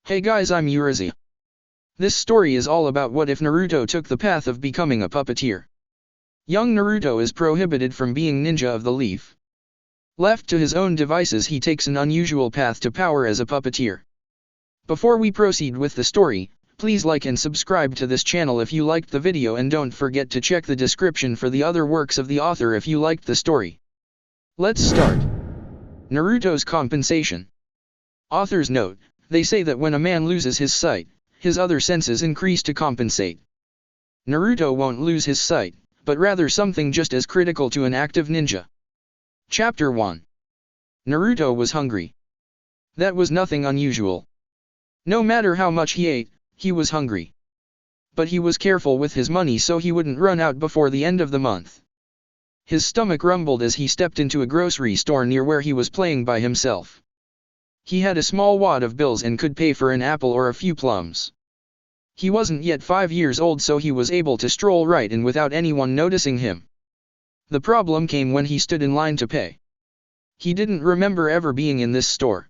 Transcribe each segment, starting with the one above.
Hey guys, I'm Urizi. This story is all about what if Naruto took the path of becoming a puppeteer. Young Naruto is prohibited from being ninja of the leaf. Left to his own devices, he takes an unusual path to power as a puppeteer. Before we proceed with the story, please like and subscribe to this channel if you liked the video, and don't forget to check the description for the other works of the author if you liked the story. Let's start. Naruto's compensation. Author's note: they say that when a man loses his sight, his other senses increase to compensate. Naruto won't lose his sight, but rather something just as critical to an active ninja. Chapter 1. Naruto was hungry. That was nothing unusual. No matter how much he ate, he was hungry. But he was careful with his money so he wouldn't run out before the end of the month. His stomach rumbled as he stepped into a grocery store near where he was playing by himself. He had a small wad of bills and could pay for an apple or a few plums. He wasn't yet 5 years old, so he was able to stroll right in without anyone noticing him. The problem came when he stood in line to pay. He didn't remember ever being in this store.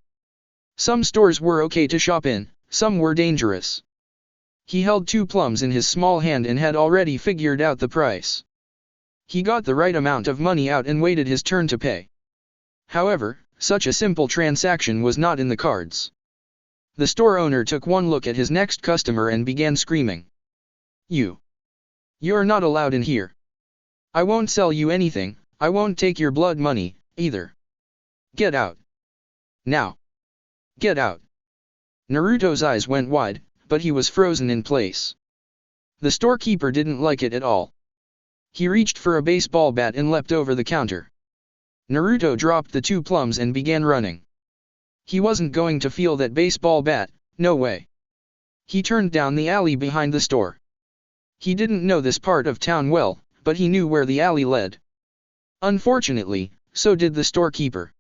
Some stores were okay to shop in, some were dangerous. He held 2 plums in his small hand and had already figured out the price. He got the right amount of money out and waited his turn to pay. However, such a simple transaction was not in the cards. The store owner took one look at his next customer and began screaming. You're not allowed in here. I won't sell you anything, I won't take your blood money, either. Get out. Now. Get out. Naruto's eyes went wide, but he was frozen in place. The storekeeper didn't like it at all. He reached for a baseball bat and leapt over the counter. Naruto dropped the 2 plums and began running. He wasn't going to feel that baseball bat, no way. He turned down the alley behind the store. He didn't know this part of town well, but he knew where the alley led. Unfortunately, so did the storekeeper.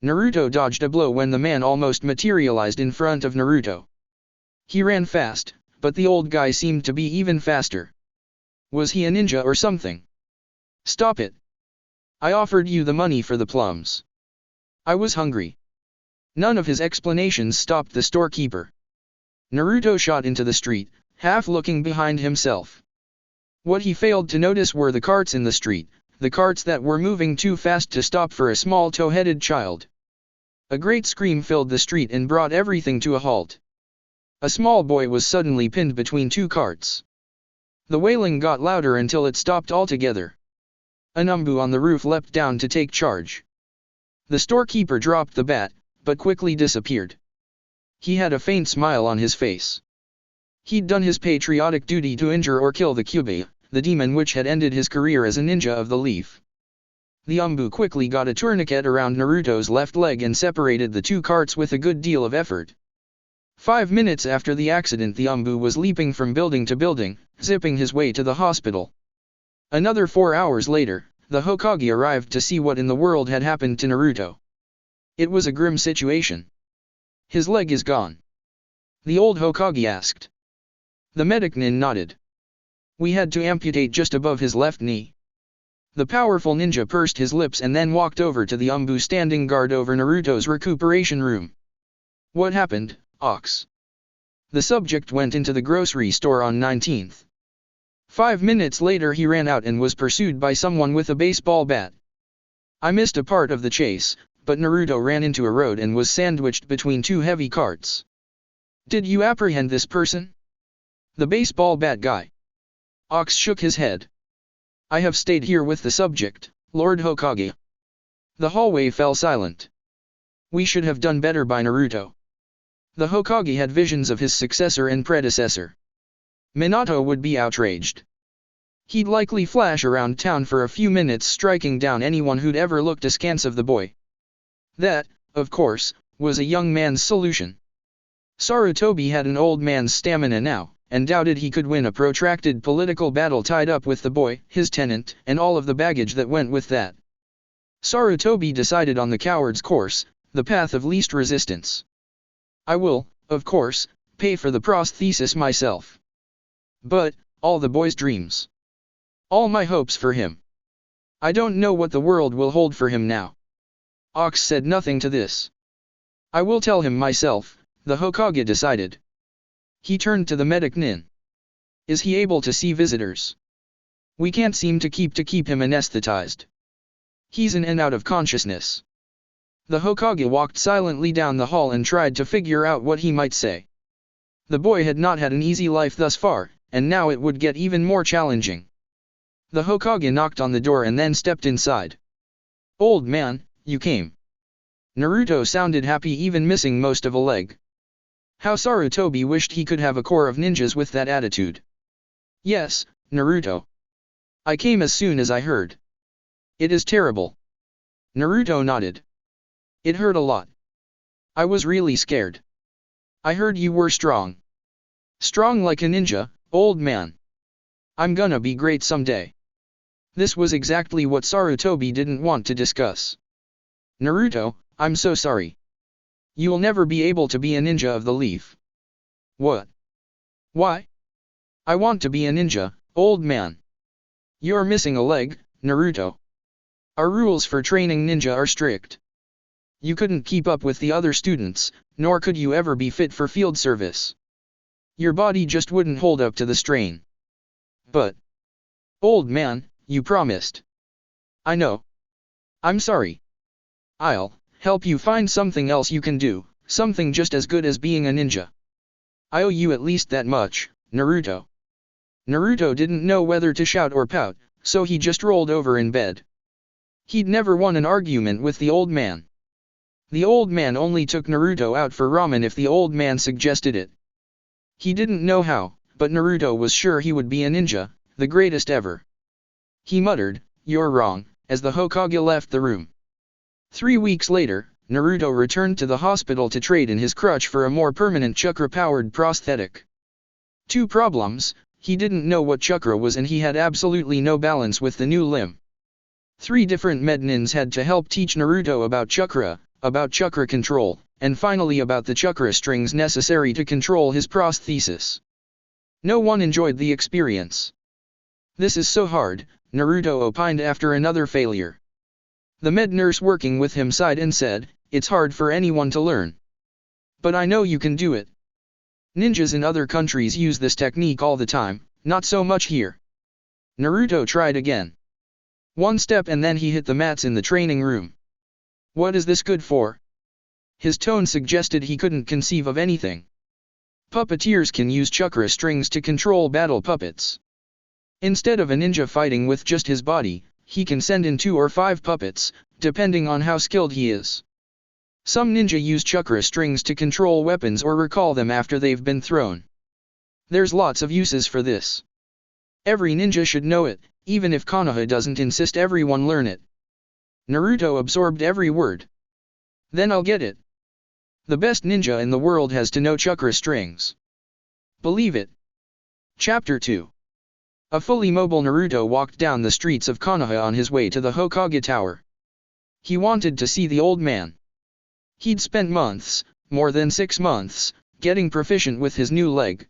Naruto dodged a blow when the man almost materialized in front of Naruto. He ran fast, but the old guy seemed to be even faster. Was he a ninja or something? Stop it. I offered you the money for the plums. I was hungry. None of his explanations stopped the storekeeper. Naruto shot into the street, half looking behind himself. What he failed to notice were the carts in the street, the carts that were moving too fast to stop for a small tow-headed child. A great scream filled the street and brought everything to a halt. A small boy was suddenly pinned between 2 carts. The wailing got louder until it stopped altogether. An Umbu on the roof leapt down to take charge. The storekeeper dropped the bat, but quickly disappeared. He had a faint smile on his face. He'd done his patriotic duty to injure or kill the Kyubi, the demon which had ended his career as a ninja of the leaf. The Umbu quickly got a tourniquet around Naruto's left leg and separated the 2 carts with a good deal of effort. 5 minutes after the accident, the Umbu was leaping from building to building, zipping his way to the hospital. Another 4 hours later, the Hokage arrived to see what in the world had happened to Naruto. It was a grim situation. His leg is gone. The old Hokage asked. The medic nodded. We had to amputate just above his left knee. The powerful ninja pursed his lips and then walked over to the Umbu standing guard over Naruto's recuperation room. What happened, Ox? The subject went into the grocery store on 19th. 5 minutes later he ran out and was pursued by someone with a baseball bat. I missed a part of the chase, but Naruto ran into a road and was sandwiched between 2 heavy carts. Did you apprehend this person? The baseball bat guy. Ox shook his head. I have stayed here with the subject, Lord Hokage. The hallway fell silent. We should have done better by Naruto. The Hokage had visions of his successor and predecessor. Minato would be outraged. He'd likely flash around town for a few minutes, striking down anyone who'd ever looked askance of the boy. That, of course, was a young man's solution. Sarutobi had an old man's stamina now, and doubted he could win a protracted political battle tied up with the boy, his tenant, and all of the baggage that went with that. Sarutobi decided on the coward's course, the path of least resistance. I will, of course, pay for the prosthesis myself. But, all the boy's dreams. All my hopes for him. I don't know what the world will hold for him now. Ox said nothing to this. I will tell him myself, the Hokage decided. He turned to the medic Nin. Is he able to see visitors? We can't seem to keep him anesthetized. He's in and out of consciousness. The Hokage walked silently down the hall and tried to figure out what he might say. The boy had not had an easy life thus far, and now it would get even more challenging. The Hokage knocked on the door and then stepped inside. Old man, you came. Naruto sounded happy, even missing most of a leg. How Sarutobi wished he could have a corps of ninjas with that attitude. Yes, Naruto. I came as soon as I heard. It is terrible. Naruto nodded. It hurt a lot. I was really scared. I heard you were strong. Strong like a ninja, old man. I'm gonna be great someday. This was exactly what Sarutobi didn't want to discuss. Naruto, I'm so sorry. You'll never be able to be a ninja of the leaf. What? Why? I want to be a ninja, old man. You're missing a leg, Naruto. Our rules for training ninja are strict. You couldn't keep up with the other students, nor could you ever be fit for field service. Your body just wouldn't hold up to the strain. But, old man, you promised. I know. I'm sorry. I'll help you find something else you can do, something just as good as being a ninja. I owe you at least that much, Naruto. Naruto didn't know whether to shout or pout, so he just rolled over in bed. He'd never won an argument with the old man. The old man only took Naruto out for ramen if the old man suggested it. He didn't know how, but Naruto was sure he would be a ninja, the greatest ever. He muttered, "You're wrong," as the Hokage left the room. 3 weeks later, Naruto returned to the hospital to trade in his crutch for a more permanent chakra-powered prosthetic. 2 problems: he didn't know what chakra was and he had absolutely no balance with the new limb. 3 different mednins had to help teach Naruto about chakra control, and finally about the chakra strings necessary to control his prosthesis. No one enjoyed the experience. This is so hard, Naruto opined after another failure. The med nurse working with him sighed and said, "It's hard for anyone to learn. But I know you can do it. Ninjas in other countries use this technique all the time, not so much here." Naruto tried again. 1 step and then he hit the mats in the training room. What is this good for? His tone suggested he couldn't conceive of anything. Puppeteers can use chakra strings to control battle puppets. Instead of a ninja fighting with just his body, he can send in 2 or 5 puppets, depending on how skilled he is. Some ninja use chakra strings to control weapons or recall them after they've been thrown. There's lots of uses for this. Every ninja should know it, even if Konoha doesn't insist everyone learn it. Naruto absorbed every word. Then I'll get it. The best ninja in the world has to know chakra strings. Believe it. Chapter 2. A fully mobile Naruto walked down the streets of Konoha on his way to the Hokage Tower. He wanted to see the old man. He'd spent months, more than 6 months, getting proficient with his new leg.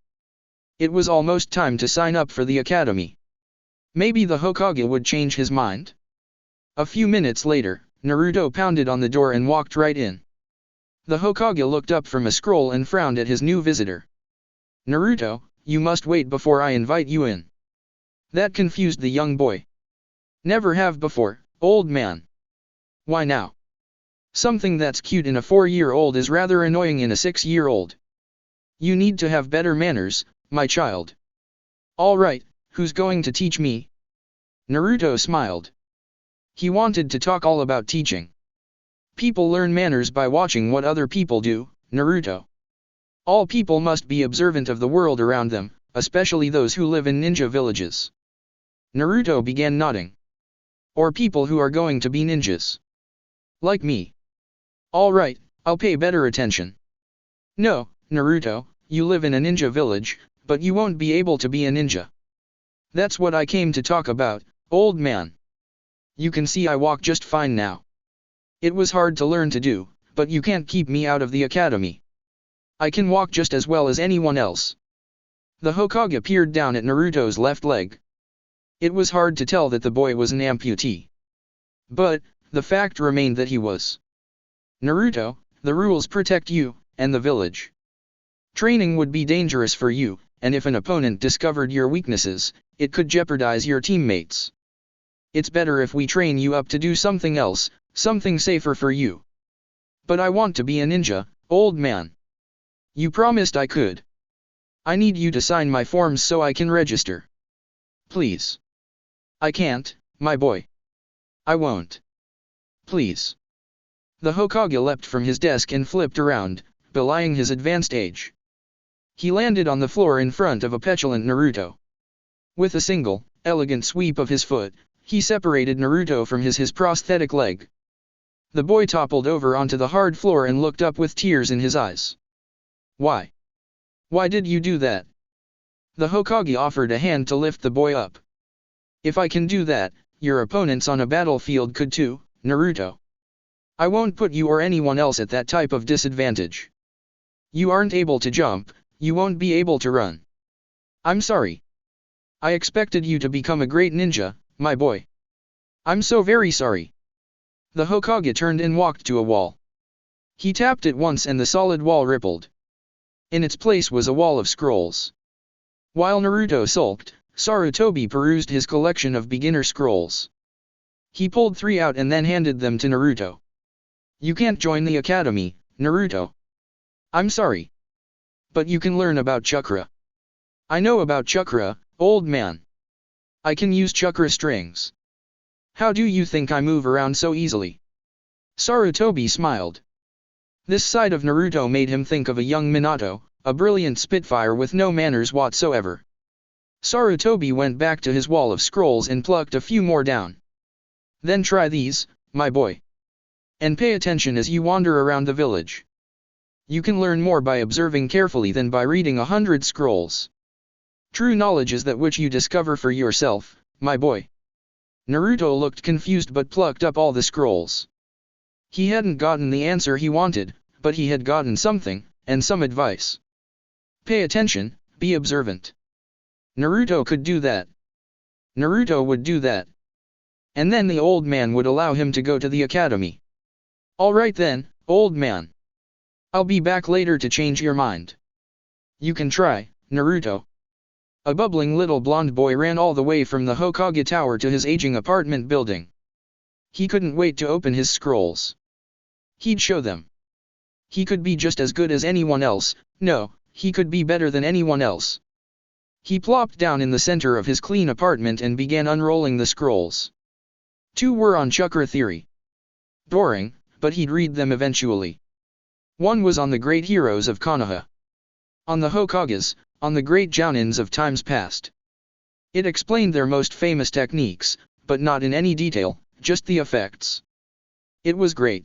It was almost time to sign up for the academy. Maybe the Hokage would change his mind. A few minutes later, Naruto pounded on the door and walked right in. The Hokage looked up from a scroll and frowned at his new visitor. "Naruto, you must wait before I invite you in." That confused the young boy. "Never have before, old man." "Why now? Something that's cute in a 4-year-old is rather annoying in a 6-year-old. You need to have better manners, my child." "All right, who's going to teach me?" Naruto smiled. He wanted to talk all about teaching. People learn manners by watching what other people do, Naruto. All people must be observant of the world around them, especially those who live in ninja villages. Naruto began nodding. "Or people who are going to be ninjas. Like me." "All right, I'll pay better attention." "No, Naruto, you live in a ninja village, but you won't be able to be a ninja." "That's what I came to talk about, old man. You can see I walk just fine now. It was hard to learn to do, but you can't keep me out of the academy. I can walk just as well as anyone else." The Hokage peered down at Naruto's left leg. It was hard to tell that the boy was an amputee. But, the fact remained that he was. "Naruto, the rules protect you, and the village. Training would be dangerous for you, and if an opponent discovered your weaknesses, it could jeopardize your teammates. It's better if we train you up to do something else, something safer for you. But I want to be a ninja, old man. You promised I could. I need you to sign my forms so I can register. Please. I can't, my boy. I won't. Please. The Hokage leapt from his desk and flipped around, belying his advanced age. He landed on the floor in front of a petulant Naruto. With a single, elegant sweep of his foot, he separated Naruto from his prosthetic leg. The boy toppled over onto the hard floor and looked up with tears in his eyes. Why? Why did you do that? The Hokage offered a hand to lift the boy up. If I can do that, your opponents on a battlefield could too, Naruto. I won't put you or anyone else at that type of disadvantage. You aren't able to jump, you won't be able to run. I'm sorry. I expected you to become a great ninja, my boy. I'm so very sorry. The Hokage turned and walked to a wall. He tapped it once and the solid wall rippled. In its place was a wall of scrolls. While Naruto sulked, Sarutobi perused his collection of beginner scrolls. He pulled 3 out and then handed them to Naruto. You can't join the academy, Naruto. I'm sorry. But you can learn about chakra. I know about chakra, old man. I can use chakra strings. How do you think I move around so easily? Sarutobi smiled. This side of Naruto made him think of a young Minato, a brilliant spitfire with no manners whatsoever. Sarutobi went back to his wall of scrolls and plucked a few more down. Then try these, my boy. And pay attention as you wander around the village. You can learn more by observing carefully than by reading 100 scrolls. True knowledge is that which you discover for yourself, my boy. Naruto looked confused but plucked up all the scrolls. He hadn't gotten the answer he wanted, but he had gotten something, and some advice. Pay attention, be observant. Naruto could do that. Naruto would do that. And then the old man would allow him to go to the academy. Alright then, old man. I'll be back later to change your mind. You can try, Naruto. A bubbling little blonde boy ran all the way from the Hokage Tower to his aging apartment building. He couldn't wait to open his scrolls. He'd show them. He could be just as good as anyone else, no, he could be better than anyone else. He plopped down in the center of his clean apartment and began unrolling the scrolls. 2 were on chakra theory. Boring, but he'd read them eventually. 1 was on the great heroes of Konoha. On the Hokages, on the great jounins of times past. It explained their most famous techniques, but not in any detail, just the effects. It was great.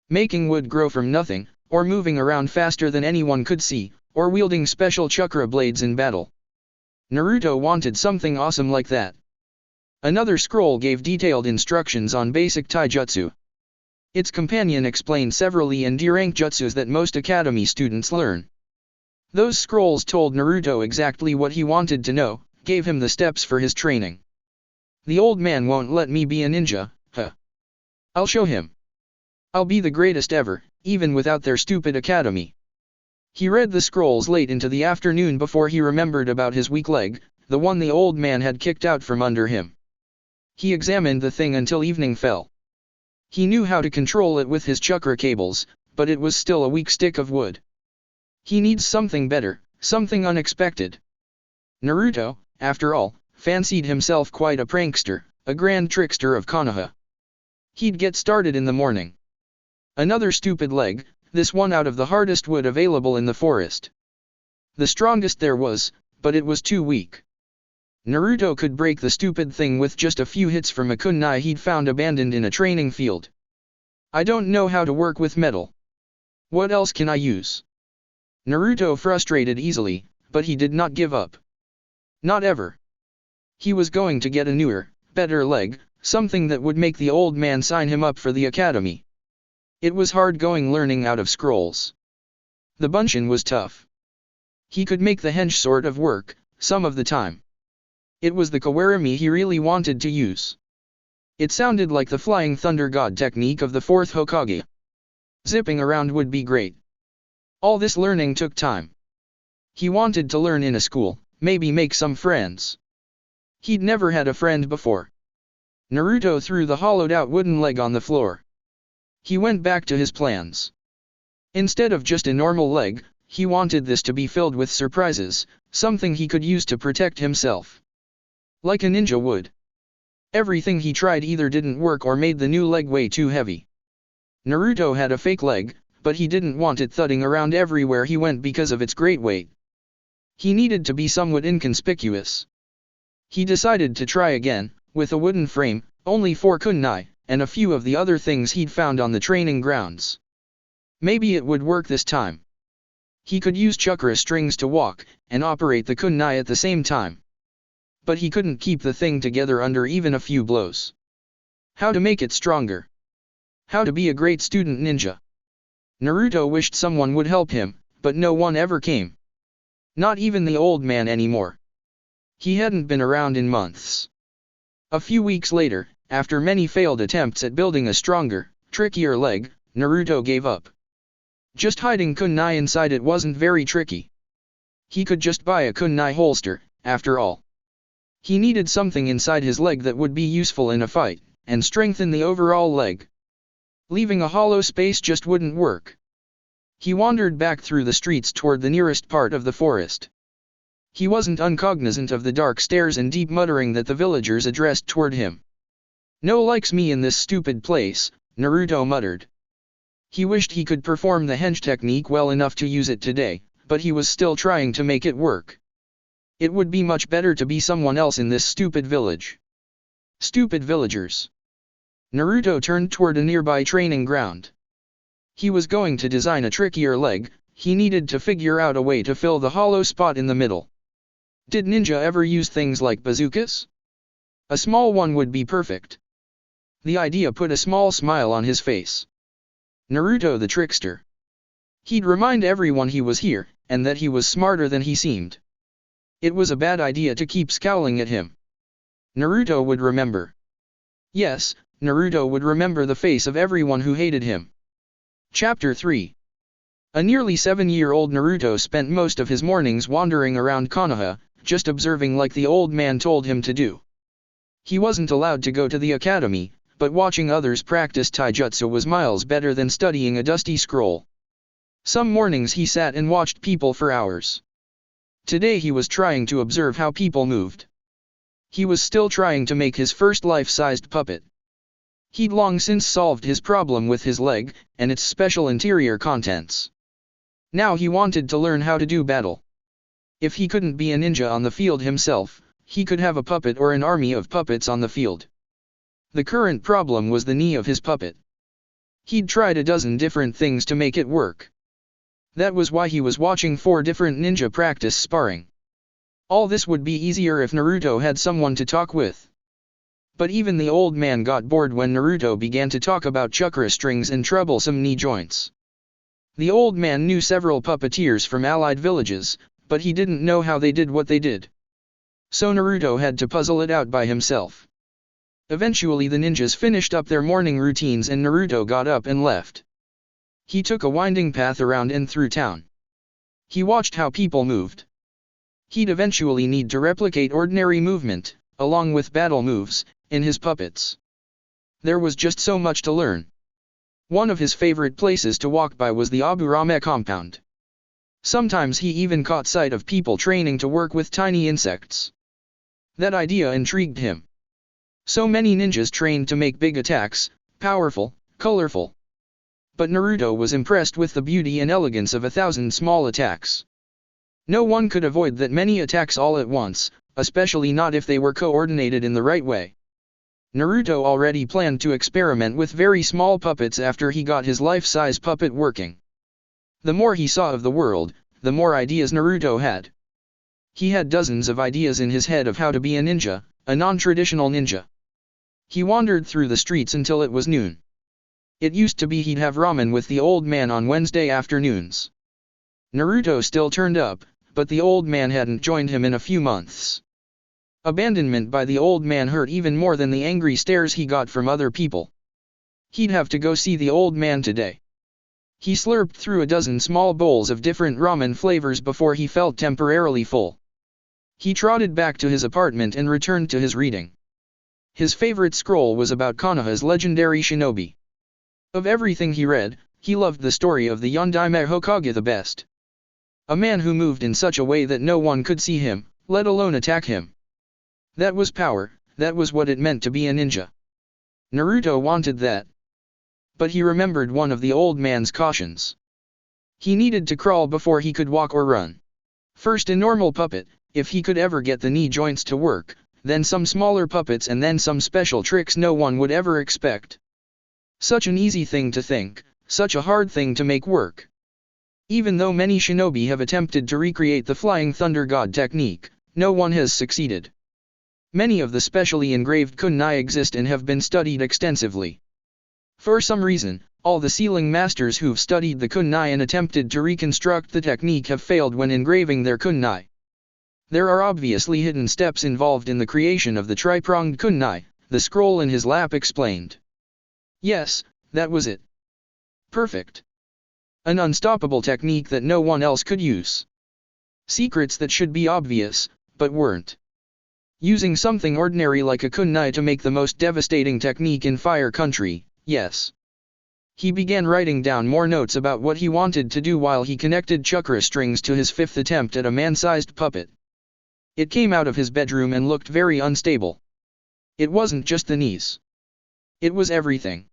Making wood grow from nothing, or moving around faster than anyone could see, or wielding special chakra blades in battle. Naruto wanted something awesome like that. Another scroll gave detailed instructions on basic taijutsu. Its companion explained several E and D rank jutsus that most academy students learn. Those scrolls told Naruto exactly what he wanted to know, gave him the steps for his training. The old man won't let me be a ninja, huh? I'll show him. I'll be the greatest ever, even without their stupid academy. He read the scrolls late into the afternoon before he remembered about his weak leg, the one the old man had kicked out from under him. He examined the thing until evening fell. He knew how to control it with his chakra cables, but it was still a weak stick of wood. He needs something better, something unexpected. Naruto, after all, fancied himself quite a prankster, a grand trickster of Konoha. He'd get started in the morning. Another stupid leg, this one out of the hardest wood available in the forest. The strongest there was, but it was too weak. Naruto could break the stupid thing with just a few hits from a kunai he'd found abandoned in a training field. I don't know how to work with metal. What else can I use? Naruto frustrated easily, but he did not give up. Not ever. He was going to get a newer, better leg, something that would make the old man sign him up for the academy. It was hard going learning out of scrolls. The bunshin was tough. He could make the hench sort of work, some of the time. It was the kawarimi he really wanted to use. It sounded like the flying thunder god technique of the 4th Hokage. Zipping around would be great. All this learning took time. He wanted to learn in a school, maybe make some friends. He'd never had a friend before. Naruto threw the hollowed-out wooden leg on the floor. He went back to his plans. Instead of just a normal leg, he wanted this to be filled with surprises, something he could use to protect himself. Like a ninja would. Everything he tried either didn't work or made the new leg way too heavy. Naruto had a fake leg, but he didn't want it thudding around everywhere he went because of its great weight. He needed to be somewhat inconspicuous. He decided to try again, with a wooden frame, only 4 kunai, and a few of the other things he'd found on the training grounds. Maybe it would work this time. He could use chakra strings to walk, and operate the kunai at the same time. But he couldn't keep the thing together under even a few blows. How to make it stronger? How to be a great student ninja? Naruto wished someone would help him, but no one ever came. Not even the old man anymore. He hadn't been around in months. A few weeks later, after many failed attempts at building a stronger, trickier leg, Naruto gave up. Just hiding kunai inside it wasn't very tricky. He could just buy a kunai holster, after all. He needed something inside his leg that would be useful in a fight, and strengthen the overall leg. Leaving a hollow space just wouldn't work. He wandered back through the streets toward the nearest part of the forest. He wasn't uncognizant of the dark stares and deep muttering that the villagers addressed toward him. "No likes me in this stupid place," Naruto muttered. He wished he could perform the henge technique well enough to use it today, but he was still trying to make it work. It would be much better to be someone else in this stupid village. Stupid villagers. Naruto turned toward a nearby training ground. He was going to design a trickier leg. He needed to figure out a way to fill the hollow spot in the middle. Did ninja ever use things like bazookas? A small one would be perfect. The idea put a small smile on his face. Naruto the trickster. He'd remind everyone he was here, and that he was smarter than he seemed. It was a bad idea to keep scowling at him. Naruto would remember. Yes, Naruto would remember the face of everyone who hated him. Chapter 3. A nearly 7-year-old Naruto spent most of his mornings wandering around Konoha, just observing like the old man told him to do. He wasn't allowed to go to the academy, but watching others practice taijutsu was miles better than studying a dusty scroll. Some mornings he sat and watched people for hours. Today he was trying to observe how people moved. He was still trying to make his first life-sized puppet. He'd long since solved his problem with his leg, and its special interior contents. Now he wanted to learn how to do battle. If he couldn't be a ninja on the field himself, he could have a puppet or an army of puppets on the field. The current problem was the knee of his puppet. He'd tried a dozen different things to make it work. That was why he was watching 4 different ninja practice sparring. All this would be easier if Naruto had someone to talk with. But even the old man got bored when Naruto began to talk about chakra strings and troublesome knee joints. The old man knew several puppeteers from allied villages, but he didn't know how they did what they did. So Naruto had to puzzle it out by himself. Eventually the ninjas finished up their morning routines and Naruto got up and left. He took a winding path around and through town. He watched how people moved. He'd eventually need to replicate ordinary movement, along with battle moves, in his puppets. There was just so much to learn. One of his favorite places to walk by was the Aburame compound. Sometimes he even caught sight of people training to work with tiny insects. That idea intrigued him. So many ninjas trained to make big attacks, powerful, colorful. But Naruto was impressed with the beauty and elegance of 1,000 small attacks. No one could avoid that many attacks all at once, especially not if they were coordinated in the right way. Naruto already planned to experiment with very small puppets after he got his life-size puppet working. The more he saw of the world, the more ideas Naruto had. He had dozens of ideas in his head of how to be a ninja, a non-traditional ninja. He wandered through the streets until it was noon. It used to be he'd have ramen with the old man on Wednesday afternoons. Naruto still turned up, but the old man hadn't joined him in a few months. Abandonment by the old man hurt even more than the angry stares he got from other people. He'd have to go see the old man today. He slurped through a dozen small bowls of different ramen flavors before he felt temporarily full. He trotted back to his apartment and returned to his reading. His favorite scroll was about Konoha's legendary shinobi. Of everything he read, he loved the story of the Yondaime Hokage the best. A man who moved in such a way that no one could see him, let alone attack him. That was power, that was what it meant to be a ninja. Naruto wanted that. But he remembered one of the old man's cautions. He needed to crawl before he could walk or run. First a normal puppet, if he could ever get the knee joints to work, then some smaller puppets and then some special tricks no one would ever expect. Such an easy thing to think, such a hard thing to make work. Even though many shinobi have attempted to recreate the Flying Thunder God technique, no one has succeeded. Many of the specially engraved kunai exist and have been studied extensively. For some reason, all the sealing masters who've studied the kunai and attempted to reconstruct the technique have failed when engraving their kunai. There are obviously hidden steps involved in the creation of the tri-pronged kunai, the scroll in his lap explained. Yes, that was it. Perfect. An unstoppable technique that no one else could use. Secrets that should be obvious, but weren't. Using something ordinary like a kunai to make the most devastating technique in Fire Country, yes. He began writing down more notes about what he wanted to do while he connected chakra strings to his fifth attempt at a man-sized puppet. It came out of his bedroom and looked very unstable. It wasn't just the knees. It was everything.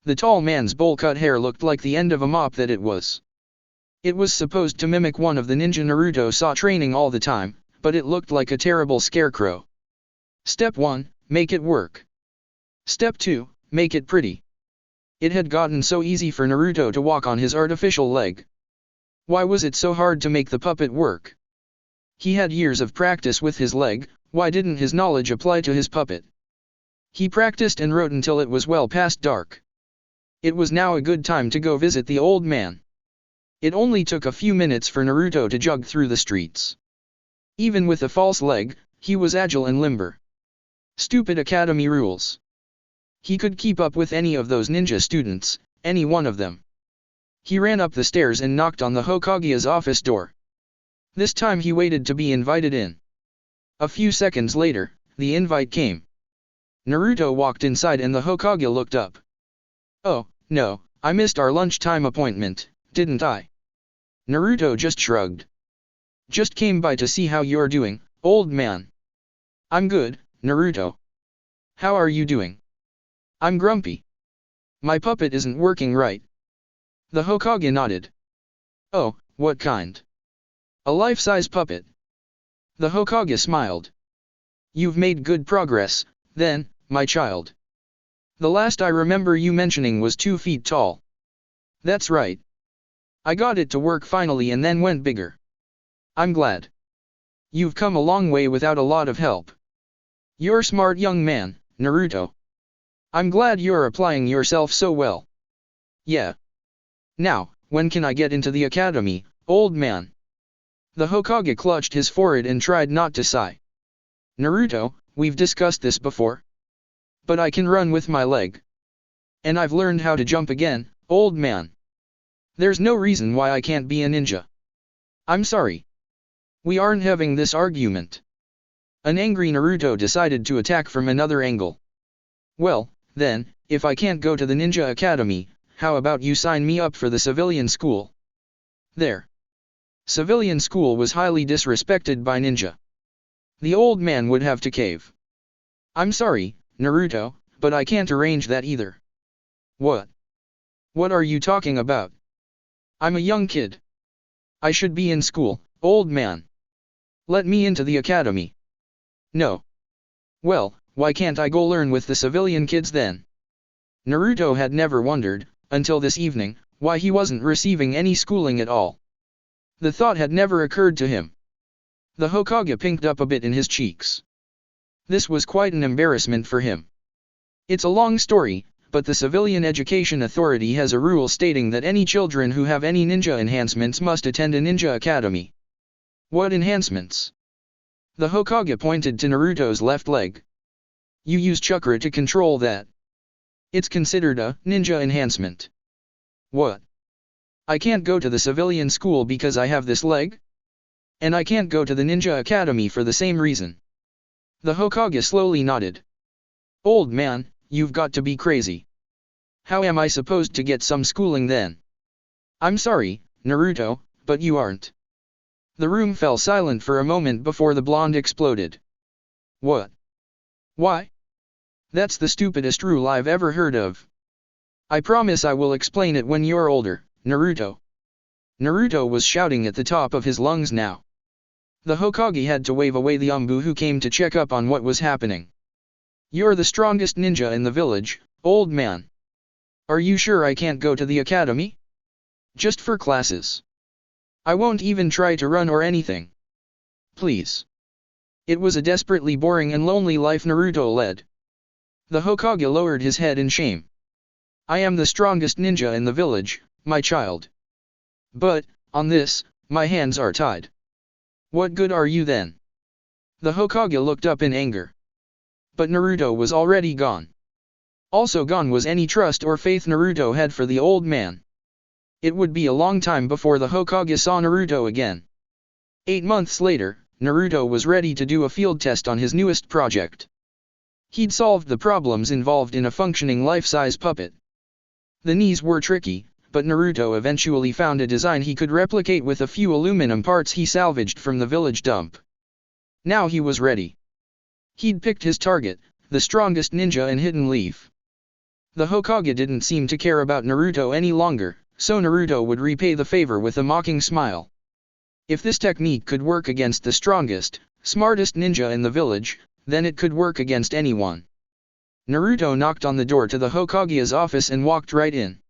The tall man's bowl-cut hair looked like the end of a mop that it was. It was supposed to mimic one of the ninja Naruto saw training all the time, but it looked like a terrible scarecrow. Step 1, make it work. Step 2, make it pretty. It had gotten so easy for Naruto to walk on his artificial leg. Why was it so hard to make the puppet work? He had years of practice with his leg, why didn't his knowledge apply to his puppet? He practiced and wrote until it was well past dark. It was now a good time to go visit the old man. It only took a few minutes for Naruto to jog through the streets. Even with a false leg, he was agile and limber. Stupid academy rules. He could keep up with any of those ninja students, any one of them. He ran up the stairs and knocked on the Hokage's office door. This time he waited to be invited in. A few seconds later, the invite came. Naruto walked inside and the Hokage looked up. Oh, no, I missed our lunchtime appointment, didn't I? Naruto just shrugged. Just came by to see how you're doing, old man. I'm good, Naruto. How are you doing? I'm grumpy. My puppet isn't working right. The Hokage nodded. Oh, what kind? A life-size puppet. The Hokage smiled. You've made good progress, then, my child. The last I remember you mentioning was 2 feet tall. That's right. I got it to work finally and then went bigger. I'm glad. You've come a long way without a lot of help. You're a smart young man, Naruto. I'm glad you're applying yourself so well. Yeah. Now, when can I get into the academy, old man? The Hokage clutched his forehead and tried not to sigh. Naruto, we've discussed this before. But I can run with my leg. And I've learned how to jump again, old man. There's no reason why I can't be a ninja. I'm sorry. We aren't having this argument. An angry Naruto decided to attack from another angle. Well, then, if I can't go to the ninja academy, how about you sign me up for the civilian school? There. Civilian school was highly disrespected by ninja. The old man would have to cave. I'm sorry, Naruto, but I can't arrange that either. What? What are you talking about? I'm a young kid. I should be in school, old man. Let me into the academy. No. Well, why can't I go learn with the civilian kids then? Naruto had never wondered, until this evening, why he wasn't receiving any schooling at all. The thought had never occurred to him. The Hokage pinked up a bit in his cheeks. This was quite an embarrassment for him. It's a long story, but the Civilian Education Authority has a rule stating that any children who have any ninja enhancements must attend a ninja academy. What enhancements? The Hokage pointed to Naruto's left leg. You use chakra to control that. It's considered a ninja enhancement. What? I can't go to the civilian school because I have this leg? And I can't go to the ninja academy for the same reason. The Hokage slowly nodded. Old man, you've got to be crazy. How am I supposed to get some schooling then? I'm sorry, Naruto, but you aren't. The room fell silent for a moment before the blonde exploded. What? Why? That's the stupidest rule I've ever heard of. I promise I will explain it when you're older, Naruto. Naruto was shouting at the top of his lungs now. The Hokage had to wave away the Umbu who came to check up on what was happening. You're the strongest ninja in the village, old man. Are you sure I can't go to the academy? Just for classes. I won't even try to run or anything. Please. It was a desperately boring and lonely life Naruto led. The Hokage lowered his head in shame. I am the strongest ninja in the village, my child. But, on this, my hands are tied. What good are you then? The Hokage looked up in anger. But Naruto was already gone. Also gone was any trust or faith Naruto had for the old man. It would be a long time before the Hokage saw Naruto again. 8 months later, Naruto was ready to do a field test on his newest project. He'd solved the problems involved in a functioning life-size puppet. The knees were tricky, but Naruto eventually found a design he could replicate with a few aluminum parts he salvaged from the village dump. Now he was ready. He'd picked his target, the strongest ninja in Hidden Leaf. The Hokage didn't seem to care about Naruto any longer, so Naruto would repay the favor with a mocking smile. If this technique could work against the strongest, smartest ninja in the village, then it could work against anyone. Naruto knocked on the door to the Hokage's office and walked right in.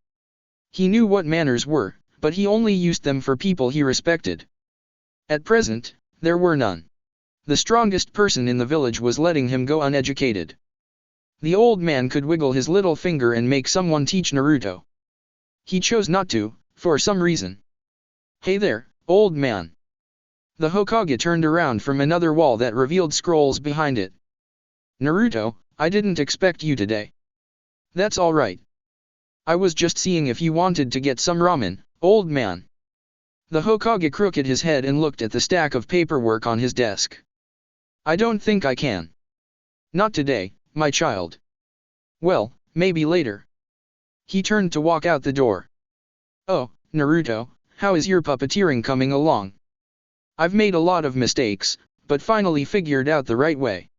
He knew what manners were, but he only used them for people he respected. At present, there were none. The strongest person in the village was letting him go uneducated. The old man could wiggle his little finger and make someone teach Naruto. He chose not to, for some reason. Hey there, old man. The Hokage turned around from another wall that revealed scrolls behind it. Naruto, I didn't expect you today. That's alright. I was just seeing if you wanted to get some ramen, old man. The Hokage crooked his head and looked at the stack of paperwork on his desk. I don't think I can. Not today, my child. Well, maybe later. He turned to walk out the door. Oh, Naruto, how is your puppeteering coming along? I've made a lot of mistakes, but finally figured out the right way.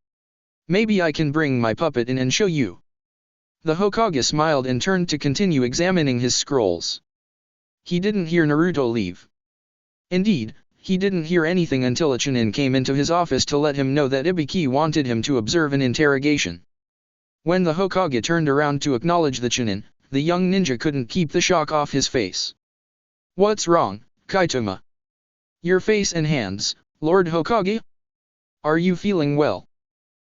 Maybe I can bring my puppet in and show you. The Hokage smiled and turned to continue examining his scrolls. He didn't hear Naruto leave. Indeed, he didn't hear anything until a Chunin came into his office to let him know that Ibiki wanted him to observe an interrogation. When the Hokage turned around to acknowledge the Chunin, the young ninja couldn't keep the shock off his face. What's wrong, Kaitoma? Your face and hands, Lord Hokage? Are you feeling well?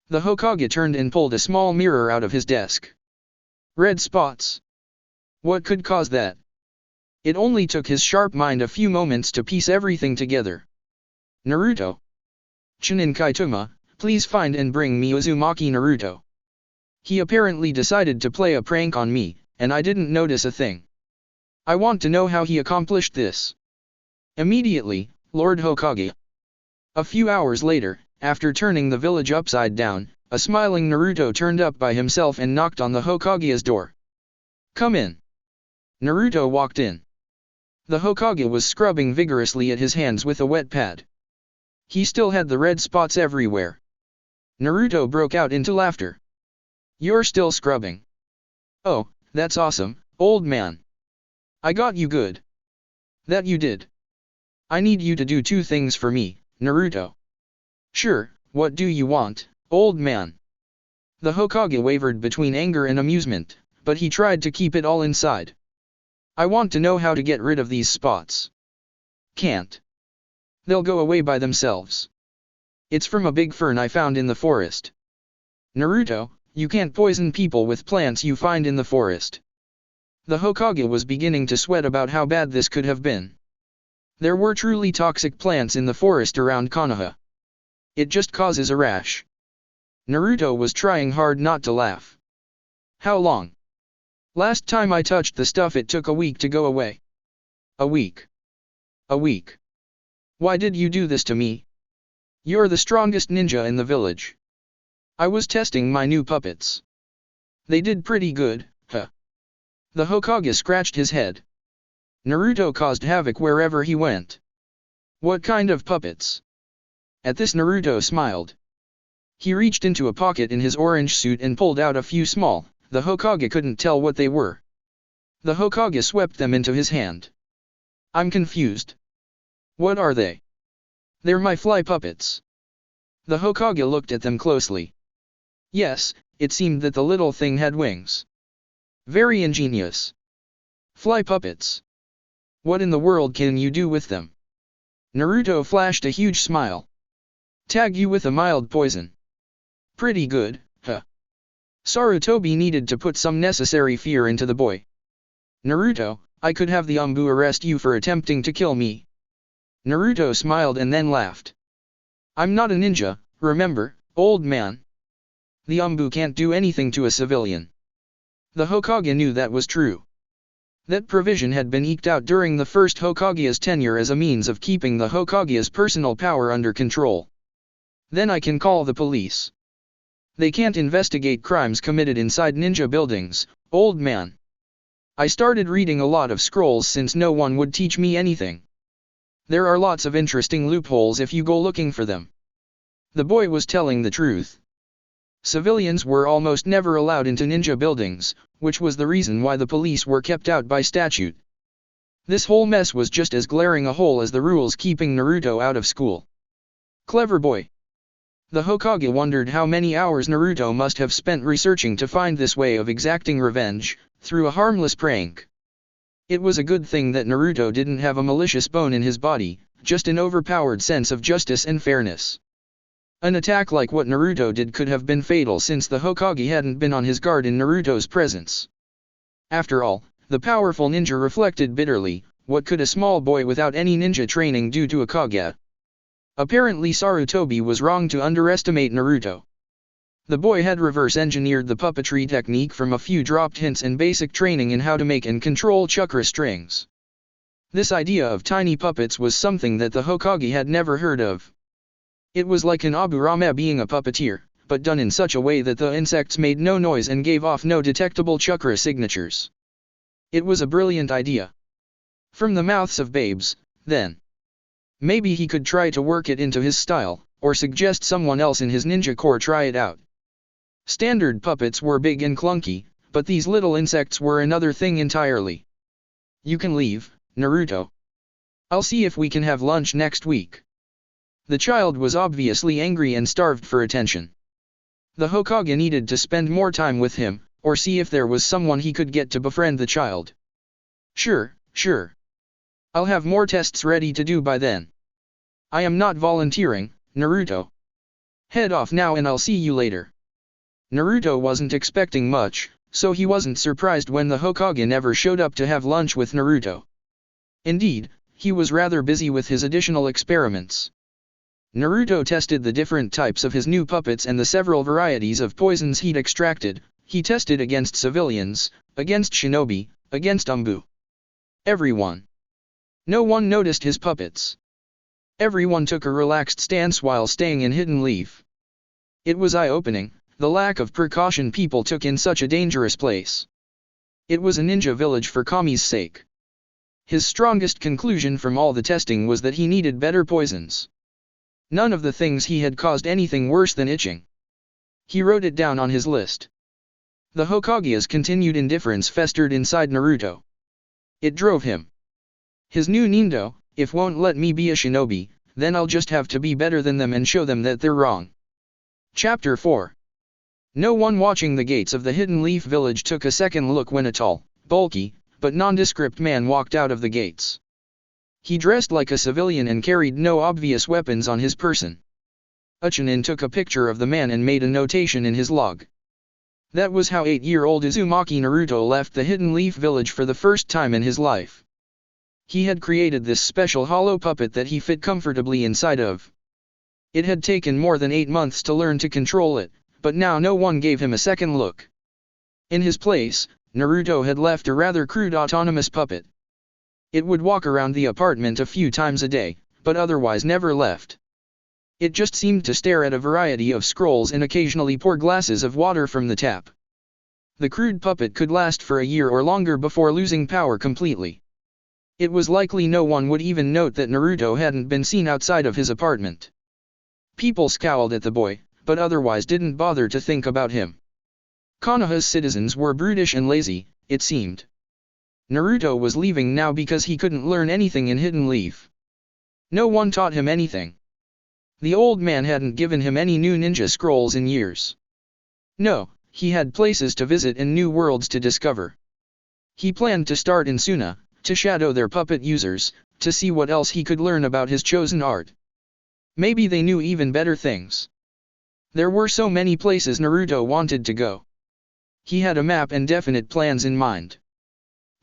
The Hokage turned and pulled a small mirror out of his desk. Red spots. What could cause that? It only took his sharp mind a few moments to piece everything together. Naruto. Chunin Kaitoma, please find and bring me Uzumaki Naruto. He apparently decided to play a prank on me, and I didn't notice a thing. I want to know how he accomplished this. Immediately, Lord Hokage. A few hours later, after turning the village upside down, a smiling Naruto turned up by himself and knocked on the Hokage's door. Come in. Naruto walked in. The Hokage was scrubbing vigorously at his hands with a wet pad. He still had the red spots everywhere. Naruto broke out into laughter. You're still scrubbing. Oh, that's awesome, old man. I got you good. That you did. I need you to do 2 things for me, Naruto. Sure, what do you want, old man? The Hokage wavered between anger and amusement, but he tried to keep it all inside. I want to know how to get rid of these spots. Can't. They'll go away by themselves. It's from a big fern I found in the forest. Naruto, you can't poison people with plants you find in the forest. The Hokage was beginning to sweat about how bad this could have been. There were truly toxic plants in the forest around Konoha. It just causes a rash. Naruto was trying hard not to laugh. How long? Last time I touched the stuff it took a week to go away. A week. A week. Why did you do this to me? You're the strongest ninja in the village. I was testing my new puppets. They did pretty good, huh? The Hokage scratched his head. Naruto caused havoc wherever he went. What kind of puppets? At this Naruto smiled. He reached into a pocket in his orange suit and pulled out a few small, the Hokage couldn't tell what they were. The Hokage swept them into his hand. I'm confused. What are they? They're my fly puppets. The Hokage looked at them closely. Yes, it seemed that the little thing had wings. Very ingenious. Fly puppets. What in the world can you do with them? Naruto flashed a huge smile. Tag you with a mild poison. Pretty good, huh? Sarutobi needed to put some necessary fear into the boy. Naruto, I could have the Umbu arrest you for attempting to kill me. Naruto smiled and then laughed. I'm not a ninja, remember, old man. The Umbu can't do anything to a civilian. The Hokage knew that was true. That provision had been eked out during the first Hokage's tenure as a means of keeping the Hokage's personal power under control. Then I can call the police. They can't investigate crimes committed inside ninja buildings, old man. I started reading a lot of scrolls since no one would teach me anything. There are lots of interesting loopholes if you go looking for them. The boy was telling the truth. Civilians were almost never allowed into ninja buildings, which was the reason why the police were kept out by statute. This whole mess was just as glaring a hole as the rules keeping Naruto out of school. Clever boy. The Hokage wondered how many hours Naruto must have spent researching to find this way of exacting revenge, through a harmless prank. It was a good thing that Naruto didn't have a malicious bone in his body, just an overpowered sense of justice and fairness. An attack like what Naruto did could have been fatal since the Hokage hadn't been on his guard in Naruto's presence. After all, the powerful ninja reflected bitterly, what could a small boy without any ninja training do to a Kage? Apparently Sarutobi was wrong to underestimate Naruto. The boy had reverse-engineered the puppetry technique from a few dropped hints and basic training in how to make and control chakra strings. This idea of tiny puppets was something that the Hokage had never heard of. It was like an Aburame being a puppeteer, but done in such a way that the insects made no noise and gave off no detectable chakra signatures. It was a brilliant idea. From the mouths of babes, then. Maybe he could try to work it into his style, or suggest someone else in his ninja corps try it out. Standard puppets were big and clunky, but these little insects were another thing entirely. You can leave, Naruto. I'll see if we can have lunch next week. The child was obviously angry and starved for attention. The Hokage needed to spend more time with him, or see if there was someone he could get to befriend the child. Sure. I'll have more tests ready to do by then. I am not volunteering, Naruto. Head off now and I'll see you later. Naruto wasn't expecting much, so he wasn't surprised when the Hokage never showed up to have lunch with Naruto. Indeed, he was rather busy with his additional experiments. Naruto tested the different types of his new puppets and the several varieties of poisons he'd extracted. He tested against civilians, against shinobi, against Umbu. Everyone. No one noticed his puppets. Everyone took a relaxed stance while staying in Hidden Leaf. It was eye-opening, the lack of precaution people took in such a dangerous place. It was a ninja village for Kami's sake. His strongest conclusion from all the testing was that he needed better poisons. None of the things he had caused anything worse than itching. He wrote it down on his list. The Hokage's continued indifference festered inside Naruto. It drove him. His new Nindo, if won't let me be a shinobi, then I'll just have to be better than them and show them that they're wrong. Chapter 4. No one watching the gates of the Hidden Leaf village took a second look when a tall, bulky, but nondescript man walked out of the gates. He dressed like a civilian and carried no obvious weapons on his person. A Chunin took a picture of the man and made a notation in his log. That was how 8-year-old Uzumaki Naruto left the Hidden Leaf village for the first time in his life. He had created this special hollow puppet that he fit comfortably inside of. It had taken more than 8 months to learn to control it, but now no one gave him a second look. In his place, Naruto had left a rather crude autonomous puppet. It would walk around the apartment a few times a day, but otherwise never left. It just seemed to stare at a variety of scrolls and occasionally pour glasses of water from the tap. The crude puppet could last for a year or longer before losing power completely. It was likely no one would even note that Naruto hadn't been seen outside of his apartment. People scowled at the boy, but otherwise didn't bother to think about him. Konoha's citizens were brutish and lazy, it seemed. Naruto was leaving now because he couldn't learn anything in Hidden Leaf. No one taught him anything. The old man hadn't given him any new ninja scrolls in years. No, he had places to visit and new worlds to discover. He planned to start in Suna, to shadow their puppet users, to see what else he could learn about his chosen art. Maybe they knew even better things. There were so many places Naruto wanted to go. He had a map and definite plans in mind.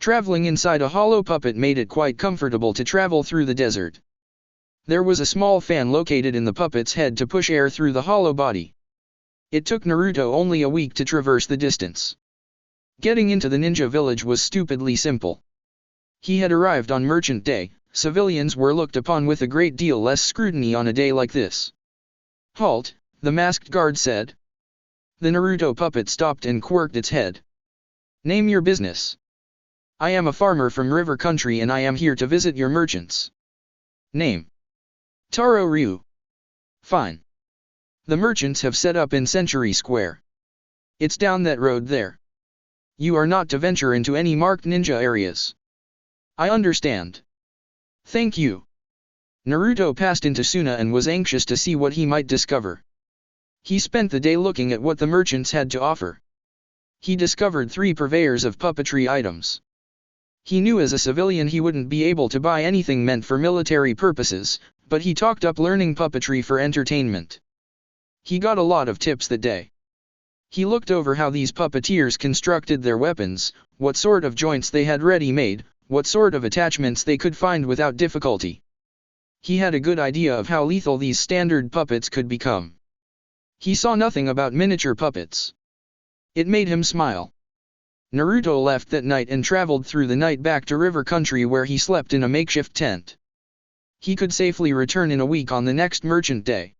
Traveling inside a hollow puppet made it quite comfortable to travel through the desert. There was a small fan located in the puppet's head to push air through the hollow body. It took Naruto only a week to traverse the distance. Getting into the ninja village was stupidly simple. He had arrived on Merchant Day. Civilians were looked upon with a great deal less scrutiny on a day like this. "Halt," the masked guard said. The Naruto puppet stopped and quirked its head. "Name your business." "I am a farmer from River Country and I am here to visit your merchants." "Name." "Taro Ryu." "Fine. The merchants have set up in Century Square. It's down that road there. You are not to venture into any marked ninja areas." "I understand. Thank you." Naruto passed into Suna and was anxious to see what he might discover. He spent the day looking at what the merchants had to offer. He discovered 3 purveyors of puppetry items. He knew as a civilian he wouldn't be able to buy anything meant for military purposes, but he talked up learning puppetry for entertainment. He got a lot of tips that day. He looked over how these puppeteers constructed their weapons, what sort of joints they had ready-made, what sort of attachments they could find without difficulty. He had a good idea of how lethal these standard puppets could become. He saw nothing about miniature puppets. It made him smile. Naruto left that night and traveled through the night back to River Country where he slept in a makeshift tent. He could safely return in a week on the next Merchant Day.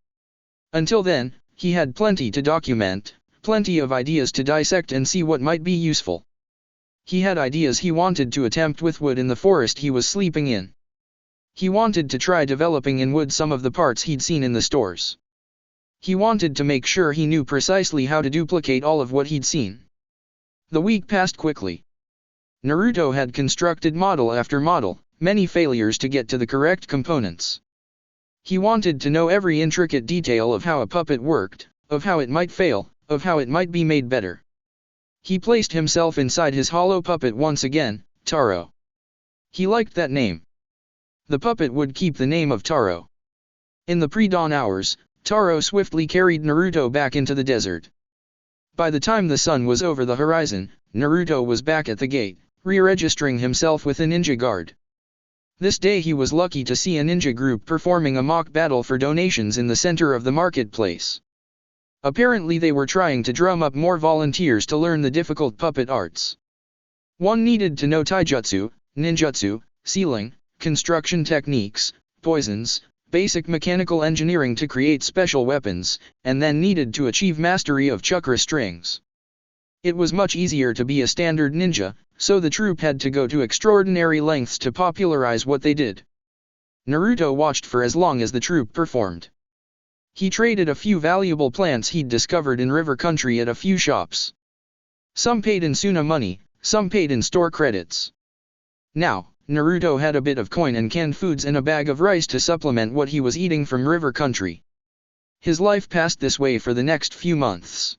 Until then, he had plenty to document, plenty of ideas to dissect and see what might be useful. He had ideas he wanted to attempt with wood in the forest he was sleeping in. He wanted to try developing in wood some of the parts he'd seen in the stores. He wanted to make sure he knew precisely how to duplicate all of what he'd seen. The week passed quickly. Naruto had constructed model after model, many failures to get to the correct components. He wanted to know every intricate detail of how a puppet worked, of how it might fail, of how it might be made better. He placed himself inside his hollow puppet once again, Taro. He liked that name. The puppet would keep the name of Taro. In the pre-dawn hours, Taro swiftly carried Naruto back into the desert. By the time the sun was over the horizon, Naruto was back at the gate, re-registering himself with a ninja guard. This day he was lucky to see a ninja group performing a mock battle for donations in the center of the marketplace. Apparently they were trying to drum up more volunteers to learn the difficult puppet arts. One needed to know taijutsu, ninjutsu, sealing, construction techniques, poisons, basic mechanical engineering to create special weapons, and then needed to achieve mastery of chakra strings. It was much easier to be a standard ninja, so the troupe had to go to extraordinary lengths to popularize what they did. Naruto watched for as long as the troupe performed. He traded a few valuable plants he'd discovered in River Country at a few shops. Some paid in Suna money, some paid in store credits. Now, Naruto had a bit of coin and canned foods and a bag of rice to supplement what he was eating from River Country. His life passed this way for the next few months.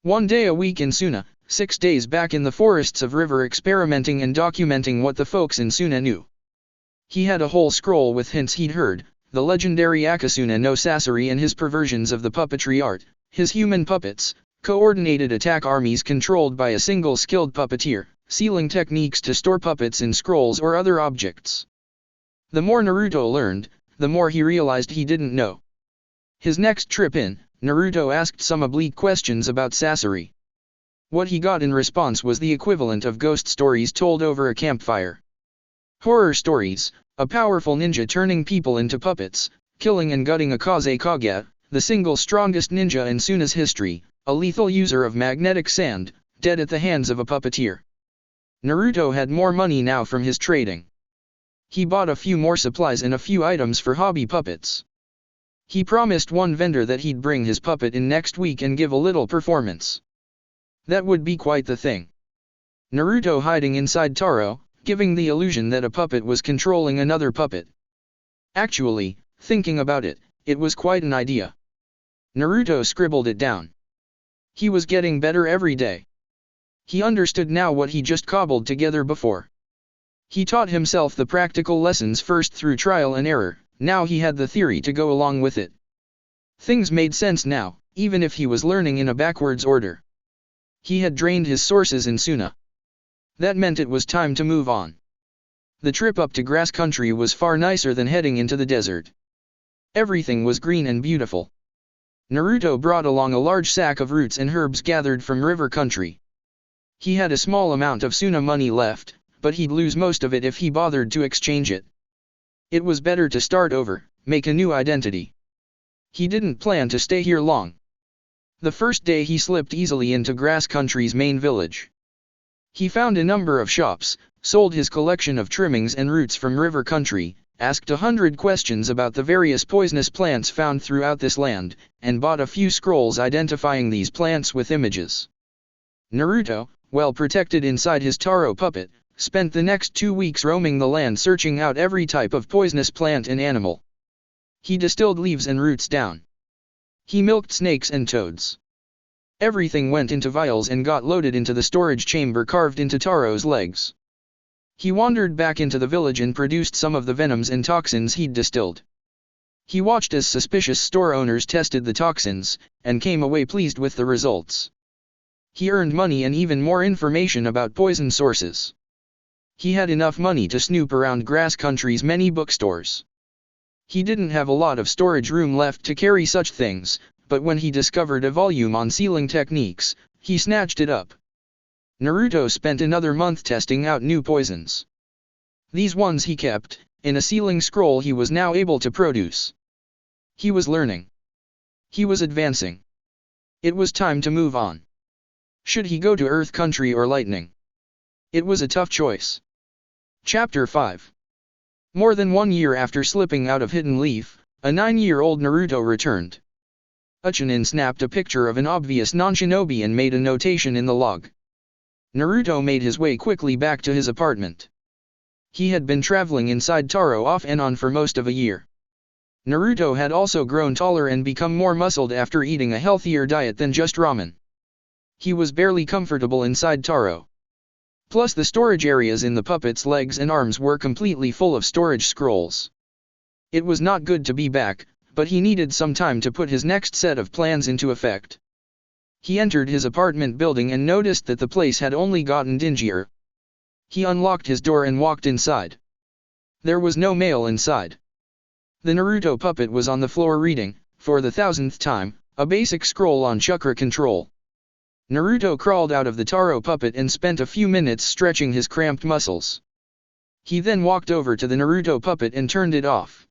1 day a week in Suna, 6 days back in the forests of River experimenting and documenting what the folks in Suna knew. He had a whole scroll with hints he'd heard, the legendary Akasuna no Sasori and his perversions of the puppetry art, his human puppets, coordinated attack armies controlled by a single skilled puppeteer, sealing techniques to store puppets in scrolls or other objects. The more Naruto learned, the more he realized he didn't know. His next trip in, Naruto asked some oblique questions about Sasori. What he got in response was the equivalent of ghost stories told over a campfire. Horror stories, a powerful ninja turning people into puppets, killing and gutting Akaze Kage, the single strongest ninja in Suna's history, a lethal user of magnetic sand, dead at the hands of a puppeteer. Naruto had more money now from his trading. He bought a few more supplies and a few items for hobby puppets. He promised one vendor that he'd bring his puppet in next week and give a little performance. That would be quite the thing. Naruto hiding inside Taro, giving the illusion that a puppet was controlling another puppet. Actually, thinking about it, it was quite an idea. Naruto scribbled it down. He was getting better every day. He understood now what he just cobbled together before. He taught himself the practical lessons first through trial and error, now he had the theory to go along with it. Things made sense now, even if he was learning in a backwards order. He had drained his sources in Suna. That meant it was time to move on. The trip up to grass country was far nicer than heading into the desert. Everything was green and beautiful. Naruto brought along a large sack of roots and herbs gathered from river country. He had a small amount of Suna money left, but he'd lose most of it if he bothered to exchange it. It was better to start over, make a new identity. He didn't plan to stay here long. The first day he slipped easily into grass country's main village. He found a number of shops, sold his collection of trimmings and roots from river country, asked 100 questions about the various poisonous plants found throughout this land, and bought a few scrolls identifying these plants with images. Naruto, well protected inside his Taro puppet, spent the next 2 weeks roaming the land searching out every type of poisonous plant and animal. He distilled leaves and roots down. He milked snakes and toads. Everything went into vials and got loaded into the storage chamber carved into Taro's legs. He wandered back into the village and produced some of the venoms and toxins he'd distilled. He watched as suspicious store owners tested the toxins, and came away pleased with the results. He earned money and even more information about poison sources. He had enough money to snoop around grass country's many bookstores. He didn't have a lot of storage room left to carry such things, but when he discovered a volume on sealing techniques, he snatched it up. Naruto spent another month testing out new poisons. These ones he kept, in a sealing scroll he was now able to produce. He was learning. He was advancing. It was time to move on. Should he go to Earth Country or Lightning? It was a tough choice. Chapter 5. More than 1 year after slipping out of Hidden Leaf, a 9-year-old Naruto returned. Uchinin snapped a picture of an obvious non-shinobi and made a notation in the log. Naruto made his way quickly back to his apartment. He had been traveling inside Taro off and on for most of a year. Naruto had also grown taller and become more muscled after eating a healthier diet than just ramen. He was barely comfortable inside Taro. Plus the storage areas in the puppet's legs and arms were completely full of storage scrolls. It was not good to be back, but he needed some time to put his next set of plans into effect. He entered his apartment building and noticed that the place had only gotten dingier. He unlocked his door and walked inside. There was no mail inside. The Naruto puppet was on the floor reading, for the 1000th time, a basic scroll on chakra control. Naruto crawled out of the Taro puppet and spent a few minutes stretching his cramped muscles. He then walked over to the Naruto puppet and turned it off.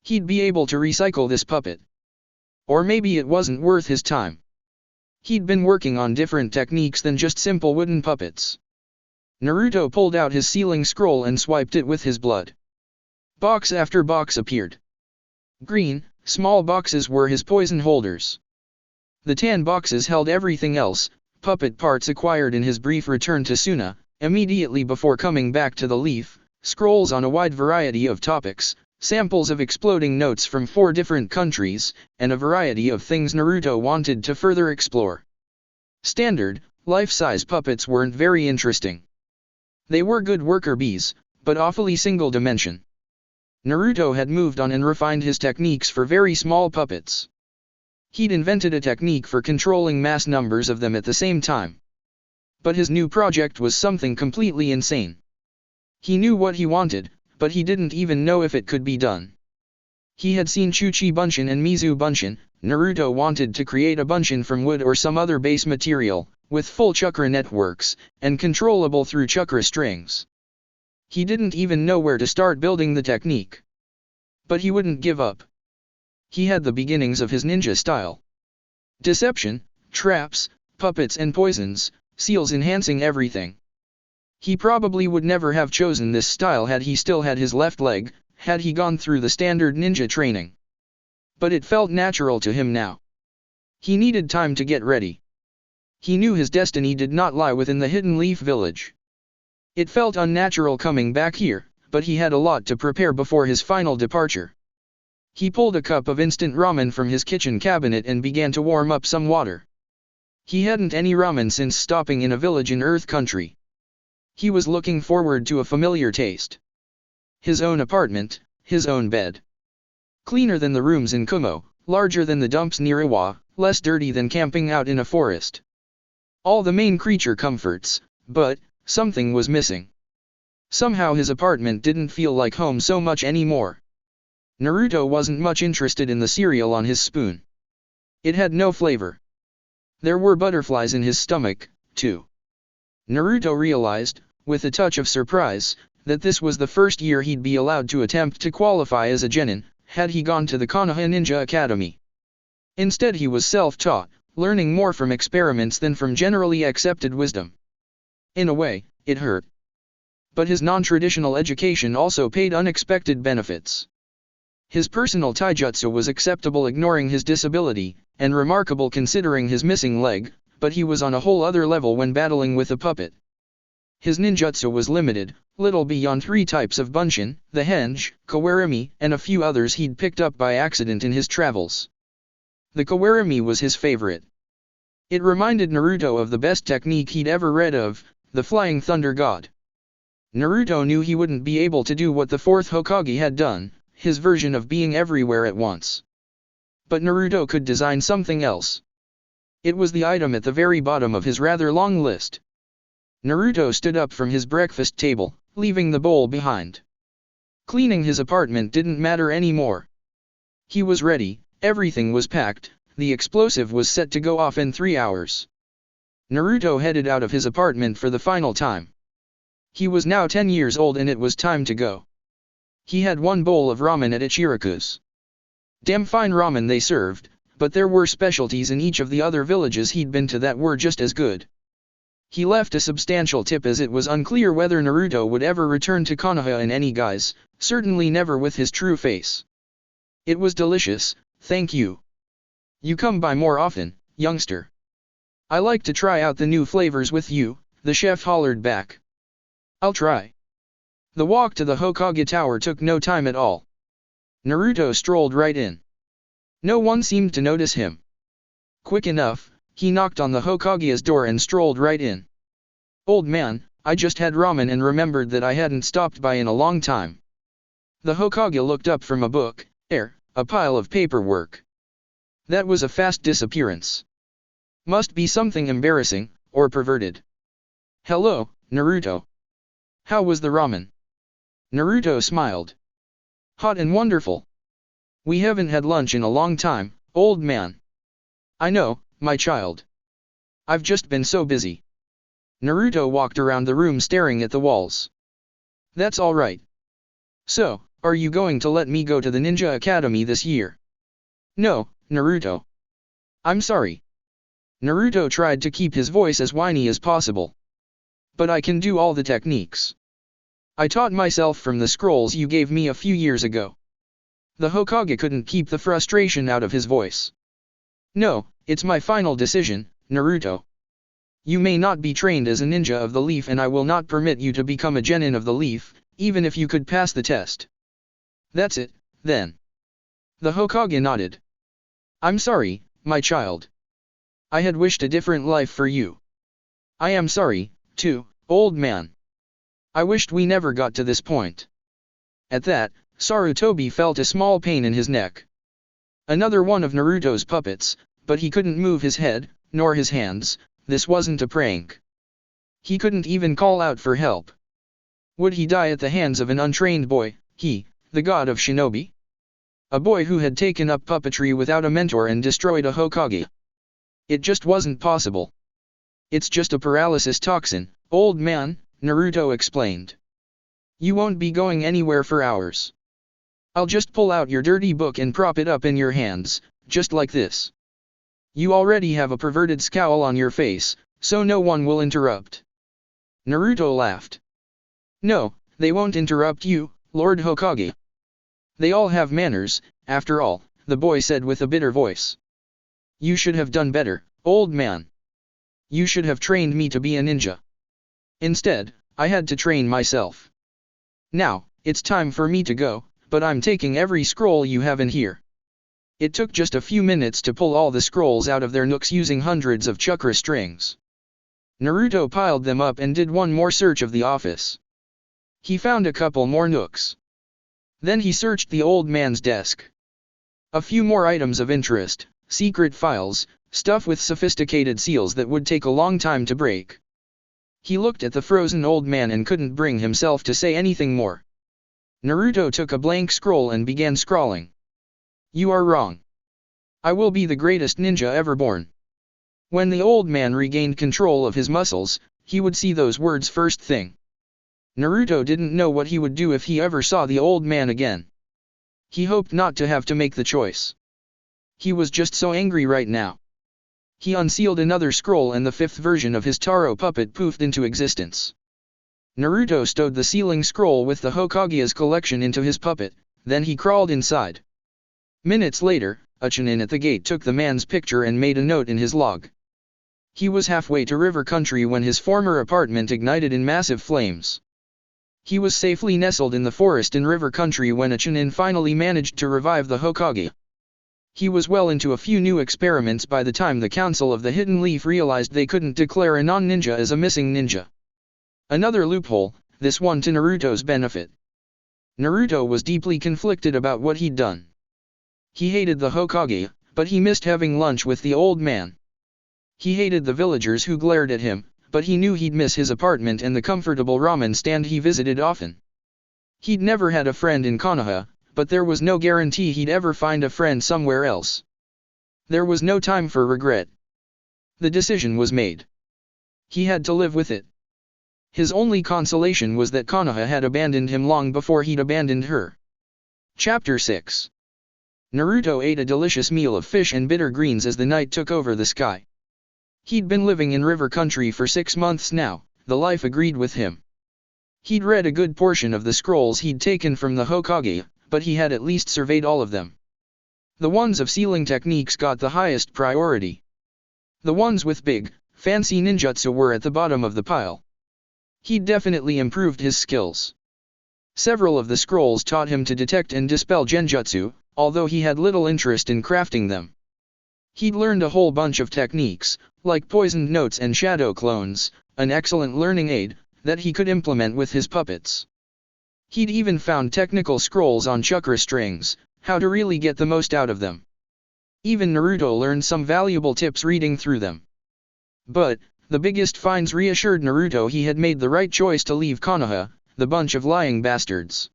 He'd be able to recycle this puppet. Or maybe it wasn't worth his time. He'd been working on different techniques than just simple wooden puppets. Naruto pulled out his sealing scroll and swiped it with his blood. Box after box appeared. Green, small boxes were his poison holders. The tan boxes held everything else, puppet parts acquired in his brief return to Suna, immediately before coming back to the leaf, scrolls on a wide variety of topics, samples of exploding notes from 4 different countries, and a variety of things Naruto wanted to further explore. Standard, life-size puppets weren't very interesting. They were good worker bees, but awfully single-dimension. Naruto had moved on and refined his techniques for very small puppets. He'd invented a technique for controlling mass numbers of them at the same time. But his new project was something completely insane. He knew what he wanted, but he didn't even know if it could be done. He had seen Chuchi Bunshin and Mizu Bunshin. Naruto wanted to create a Bunshin from wood or some other base material, with full chakra networks, and controllable through chakra strings. He didn't even know where to start building the technique. But he wouldn't give up. He had the beginnings of his ninja style. Deception, traps, puppets and poisons, seals enhancing everything. He probably would never have chosen this style had he still had his left leg, had he gone through the standard ninja training. But it felt natural to him now. He needed time to get ready. He knew his destiny did not lie within the Hidden Leaf Village. It felt unnatural coming back here, but he had a lot to prepare before his final departure. He pulled a cup of instant ramen from his kitchen cabinet and began to warm up some water. He hadn't any ramen since stopping in a village in Earth Country. He was looking forward to a familiar taste. His own apartment, his own bed. Cleaner than the rooms in Kumo, larger than the dumps near Iwa, less dirty than camping out in a forest. All the main creature comforts, but something was missing. Somehow his apartment didn't feel like home so much anymore. Naruto wasn't much interested in the cereal on his spoon. It had no flavor. There were butterflies in his stomach, too. Naruto realized, with a touch of surprise, that this was the first year he'd be allowed to attempt to qualify as a genin, had he gone to the Konoha Ninja Academy. Instead he was self-taught, learning more from experiments than from generally accepted wisdom. In a way, it hurt. But his non-traditional education also paid unexpected benefits. His personal taijutsu was acceptable ignoring his disability, and remarkable considering his missing leg, but he was on a whole other level when battling with a puppet. His ninjutsu was limited, little beyond 3 types of bunshin, the henge, kawarimi, and a few others he'd picked up by accident in his travels. The kawarimi was his favorite. It reminded Naruto of the best technique he'd ever read of, the Flying Thunder God. Naruto knew he wouldn't be able to do what the 4th Hokage had done, his version of being everywhere at once. But Naruto could design something else. It was the item at the very bottom of his rather long list. Naruto stood up from his breakfast table, leaving the bowl behind. Cleaning his apartment didn't matter anymore. He was ready, everything was packed, the explosive was set to go off in 3 hours. Naruto headed out of his apartment for the final time. He was now 10 years old and it was time to go. He had 1 bowl of ramen at Ichiraku's. Damn fine ramen they served, but there were specialties in each of the other villages he'd been to that were just as good. He left a substantial tip as it was unclear whether Naruto would ever return to Konoha in any guise, certainly never with his true face. It was delicious, thank you. You come by more often, youngster. I like to try out the new flavors with you, the chef hollered back. I'll try. The walk to the Hokage Tower took no time at all. Naruto strolled right in. No one seemed to notice him. Quick enough, he knocked on the Hokage's door and strolled right in. Old man, I just had ramen and remembered that I hadn't stopped by in a long time. The Hokage looked up from a book, a pile of paperwork. That was a fast disappearance. Must be something embarrassing, or perverted. Hello, Naruto. How was the ramen? Naruto smiled. Hot and wonderful. We haven't had lunch in a long time, old man. I know, my child. I've just been so busy. Naruto walked around the room staring at the walls. That's all right. So, are you going to let me go to the Ninja Academy this year? No, Naruto. I'm sorry. Naruto tried to keep his voice as whiny as possible. But I can do all the techniques. I taught myself from the scrolls you gave me a few years ago. The Hokage couldn't keep the frustration out of his voice. No, it's my final decision, Naruto. You may not be trained as a ninja of the leaf and I will not permit you to become a genin of the leaf, even if you could pass the test. That's it, then. The Hokage nodded. I'm sorry, my child. I had wished a different life for you. I am sorry, too, old man. I wished we never got to this point. At that, Sarutobi felt a small pain in his neck. Another one of Naruto's puppets, but he couldn't move his head, nor his hands, this wasn't a prank. He couldn't even call out for help. Would he die at the hands of an untrained boy, the god of shinobi? A boy who had taken up puppetry without a mentor and destroyed a Hokage. It just wasn't possible. It's just a paralysis toxin, old man, Naruto explained. You won't be going anywhere for hours. I'll just pull out your dirty book and prop it up in your hands, just like this. You already have a perverted scowl on your face, so no one will interrupt. Naruto laughed. No, they won't interrupt you, Lord Hokage. They all have manners, after all, the boy said with a bitter voice. You should have done better, old man. You should have trained me to be a ninja. Instead, I had to train myself. Now, it's time for me to go, but I'm taking every scroll you have in here. It took just a few minutes to pull all the scrolls out of their nooks using hundreds of chakra strings. Naruto piled them up and did one more search of the office. He found a couple more nooks. Then he searched the old man's desk. A few more items of interest, secret files, stuff with sophisticated seals that would take a long time to break. He looked at the frozen old man and couldn't bring himself to say anything more. Naruto took a blank scroll and began scrawling. You are wrong. I will be the greatest ninja ever born. When the old man regained control of his muscles, he would see those words first thing. Naruto didn't know what he would do if he ever saw the old man again. He hoped not to have to make the choice. He was just so angry right now. He unsealed another scroll and the fifth version of his Taro puppet poofed into existence. Naruto stowed the sealing scroll with the Hokage's collection into his puppet, then he crawled inside. Minutes later, a Chunin at the gate took the man's picture and made a note in his log. He was halfway to River Country when his former apartment ignited in massive flames. He was safely nestled in the forest in River Country when a Chunin finally managed to revive the Hokage. He was well into a few new experiments by the time the Council of the Hidden Leaf realized they couldn't declare a non-ninja as a missing ninja. Another loophole, this one to Naruto's benefit. Naruto was deeply conflicted about what he'd done. He hated the Hokage, but he missed having lunch with the old man. He hated the villagers who glared at him, but he knew he'd miss his apartment and the comfortable ramen stand he visited often. He'd never had a friend in Konoha, but there was no guarantee he'd ever find a friend somewhere else. There was no time for regret. The decision was made. He had to live with it. His only consolation was that Konoha had abandoned him long before he'd abandoned her. Chapter 6. Naruto ate a delicious meal of fish and bitter greens as the night took over the sky. He'd been living in River Country for 6 months now, the life agreed with him. He'd read a good portion of the scrolls he'd taken from the Hokage, but he had at least surveyed all of them. The ones of sealing techniques got the highest priority. The ones with big, fancy ninjutsu were at the bottom of the pile. He'd definitely improved his skills. Several of the scrolls taught him to detect and dispel genjutsu, although he had little interest in crafting them. He'd learned a whole bunch of techniques, like poisoned notes and shadow clones, an excellent learning aid, that he could implement with his puppets. He'd even found technical scrolls on chakra strings, how to really get the most out of them. Even Naruto learned some valuable tips reading through them. But, the biggest finds reassured Naruto he had made the right choice to leave Konoha, the bunch of lying bastards.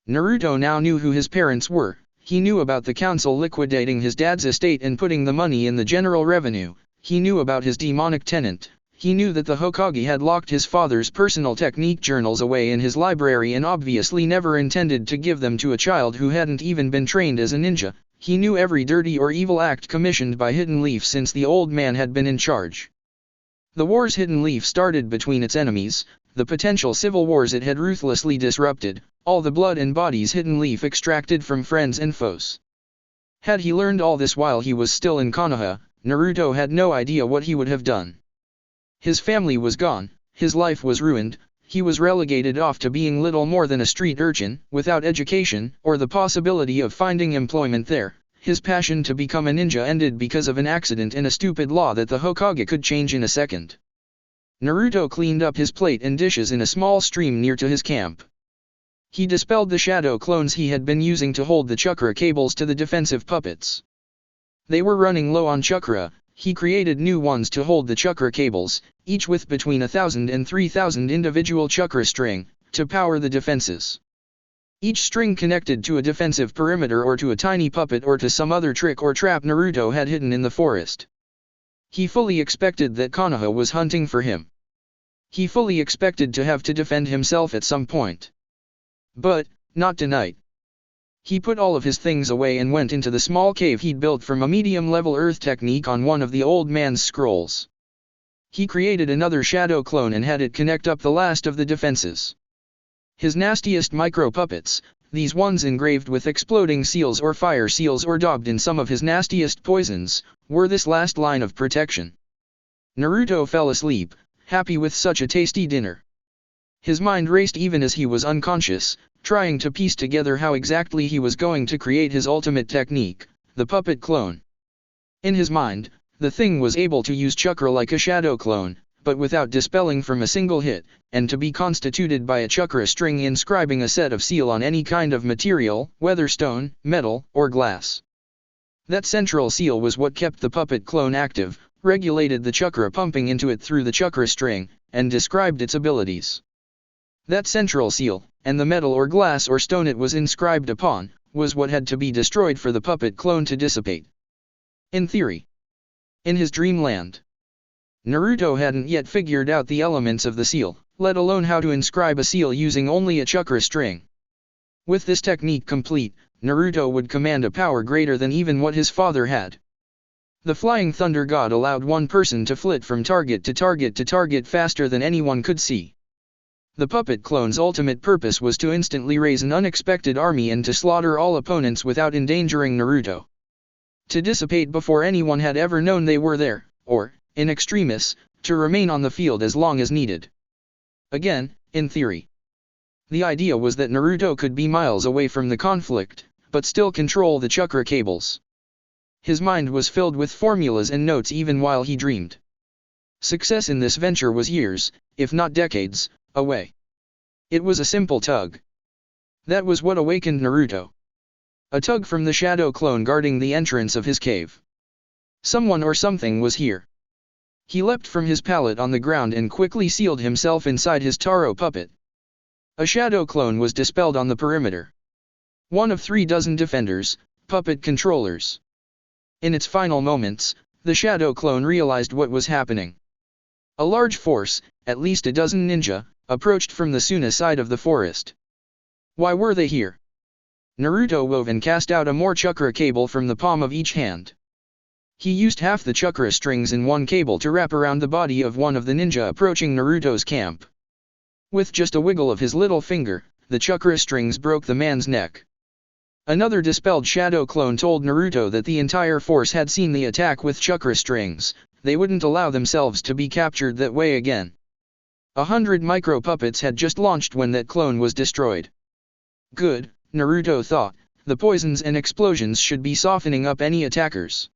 Naruto now knew who his parents were. He knew about the council liquidating his dad's estate and putting the money in the general revenue. He knew about his demonic tenant. He knew that the Hokage had locked his father's personal technique journals away in his library and obviously never intended to give them to a child who hadn't even been trained as a ninja. He knew every dirty or evil act commissioned by Hidden Leaf since the old man had been in charge. The wars Hidden Leaf started between its enemies, the potential civil wars it had ruthlessly disrupted, all the blood and bodies Hidden Leaf extracted from friends and foes. Had he learned all this while he was still in Konoha, Naruto had no idea what he would have done. His family was gone, his life was ruined, he was relegated off to being little more than a street urchin, without education, or the possibility of finding employment there. His passion to become a ninja ended because of an accident and a stupid law that the Hokage could change in a second. Naruto cleaned up his plate and dishes in a small stream near to his camp. He dispelled the shadow clones he had been using to hold the chakra cables to the defensive puppets. They were running low on chakra. He created new ones to hold the chakra cables, each with between 1,000 and 3,000 individual chakra string, to power the defenses. Each string connected to a defensive perimeter or to a tiny puppet or to some other trick or trap Naruto had hidden in the forest. He fully expected that Konoha was hunting for him. He fully expected to have to defend himself at some point. But, not tonight. He put all of his things away and went into the small cave he'd built from a medium-level earth technique on one of the old man's scrolls. He created another shadow clone and had it connect up the last of the defenses. His nastiest micro-puppets, these ones engraved with exploding seals or fire seals or daubed in some of his nastiest poisons, were this last line of protection. Naruto fell asleep, happy with such a tasty dinner. His mind raced even as he was unconscious, trying to piece together how exactly he was going to create his ultimate technique, the puppet clone. In his mind, the thing was able to use chakra like a shadow clone, but without dispelling from a single hit, and to be constituted by a chakra string inscribing a set of seal on any kind of material, whether stone, metal, or glass. That central seal was what kept the puppet clone active, regulated the chakra pumping into it through the chakra string, and described its abilities. That central seal, and the metal or glass or stone it was inscribed upon, was what had to be destroyed for the puppet clone to dissipate. In theory. In his dreamland. Naruto hadn't yet figured out the elements of the seal, let alone how to inscribe a seal using only a chakra string. With this technique complete, Naruto would command a power greater than even what his father had. The Flying Thunder God allowed one person to flit from target to target to target faster than anyone could see. The puppet clone's ultimate purpose was to instantly raise an unexpected army and to slaughter all opponents without endangering Naruto. To dissipate before anyone had ever known they were there, or, in extremis, to remain on the field as long as needed. Again, in theory. The idea was that Naruto could be miles away from the conflict, but still control the chakra cables. His mind was filled with formulas and notes even while he dreamed. Success in this venture was years, if not decades, away. It was a simple tug. That was what awakened Naruto. A tug from the shadow clone guarding the entrance of his cave. Someone or something was here. He leapt from his pallet on the ground and quickly sealed himself inside his Taro puppet. A shadow clone was dispelled on the perimeter. One of 36 defenders, puppet controllers. In its final moments, the shadow clone realized what was happening. A large force, at least a dozen ninja, approached from the Suna side of the forest. Why were they here? Naruto wove and cast out a more chakra cable from the palm of each hand. He used half the chakra strings in one cable to wrap around the body of one of the ninja approaching Naruto's camp. With just a wiggle of his little finger, the chakra strings broke the man's neck. Another dispelled shadow clone told Naruto that the entire force had seen the attack with chakra strings. They wouldn't allow themselves to be captured that way again. 100 micro-puppets had just launched when that clone was destroyed. Good, Naruto thought, the poisons and explosions should be softening up any attackers.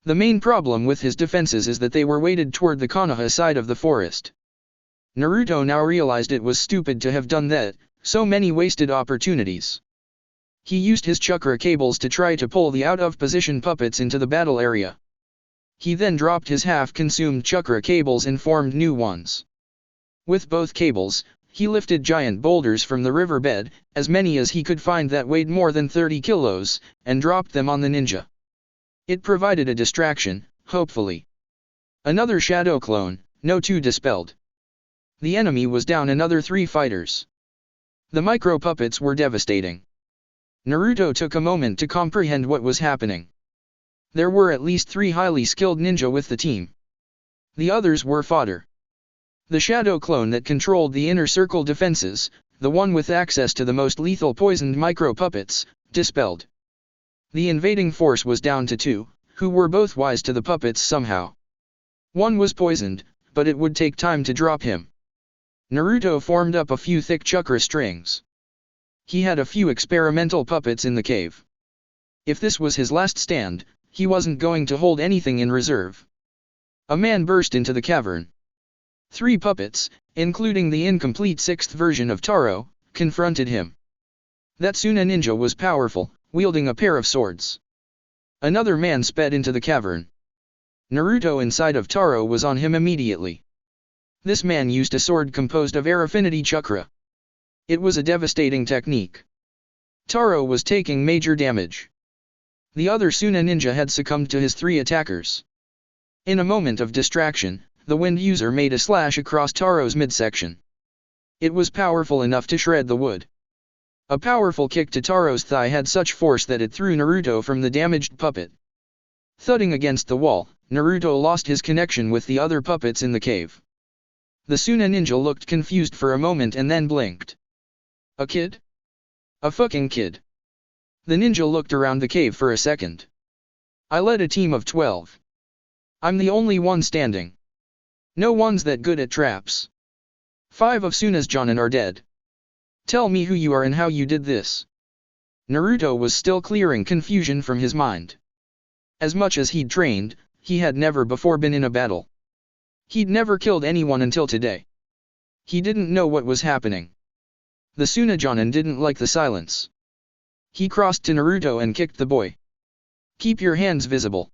The main problem with his defenses is that they were weighted toward the Konoha side of the forest. Naruto now realized it was stupid to have done that, so many wasted opportunities. He used his chakra cables to try to pull the out-of-position puppets into the battle area. He then dropped his half-consumed chakra cables and formed new ones. With both cables, he lifted giant boulders from the riverbed, as many as he could find that weighed more than 30 kilos, and dropped them on the ninja. It provided a distraction, hopefully. Another shadow clone, no two dispelled. The enemy was down another 3 fighters. The micro-puppets were devastating. Naruto took a moment to comprehend what was happening. There were at least 3 highly skilled ninja with the team. The others were fodder. The shadow clone that controlled the inner circle defenses, the one with access to the most lethal poisoned micro-puppets, dispelled. The invading force was down to 2, who were both wise to the puppets somehow. One was poisoned, but it would take time to drop him. Naruto formed up a few thick chakra strings. He had a few experimental puppets in the cave. If this was his last stand, he wasn't going to hold anything in reserve. A man burst into the cavern. 3 puppets, including the incomplete 6th version of Taro, confronted him. That Suna ninja was powerful, wielding a pair of swords. Another man sped into the cavern. Naruto inside of Taro was on him immediately. This man used a sword composed of air affinity chakra. It was a devastating technique. Taro was taking major damage. The other Suna ninja had succumbed to his 3 attackers. In a moment of distraction, the wind user made a slash across Taro's midsection. It was powerful enough to shred the wood. A powerful kick to Taro's thigh had such force that it threw Naruto from the damaged puppet. Thudding against the wall, Naruto lost his connection with the other puppets in the cave. The Suna ninja looked confused for a moment and then blinked. A kid? A fucking kid. The ninja looked around the cave for a second. I led a team of 12. I'm the only one standing. No one's that good at traps. 5 of Suna's Jonin are dead. Tell me who you are and how you did this. Naruto was still clearing confusion from his mind. As much as he'd trained, he had never before been in a battle. He'd never killed anyone until today. He didn't know what was happening. The Suna Jonin didn't like the silence. He crossed to Naruto and kicked the boy. Keep your hands visible.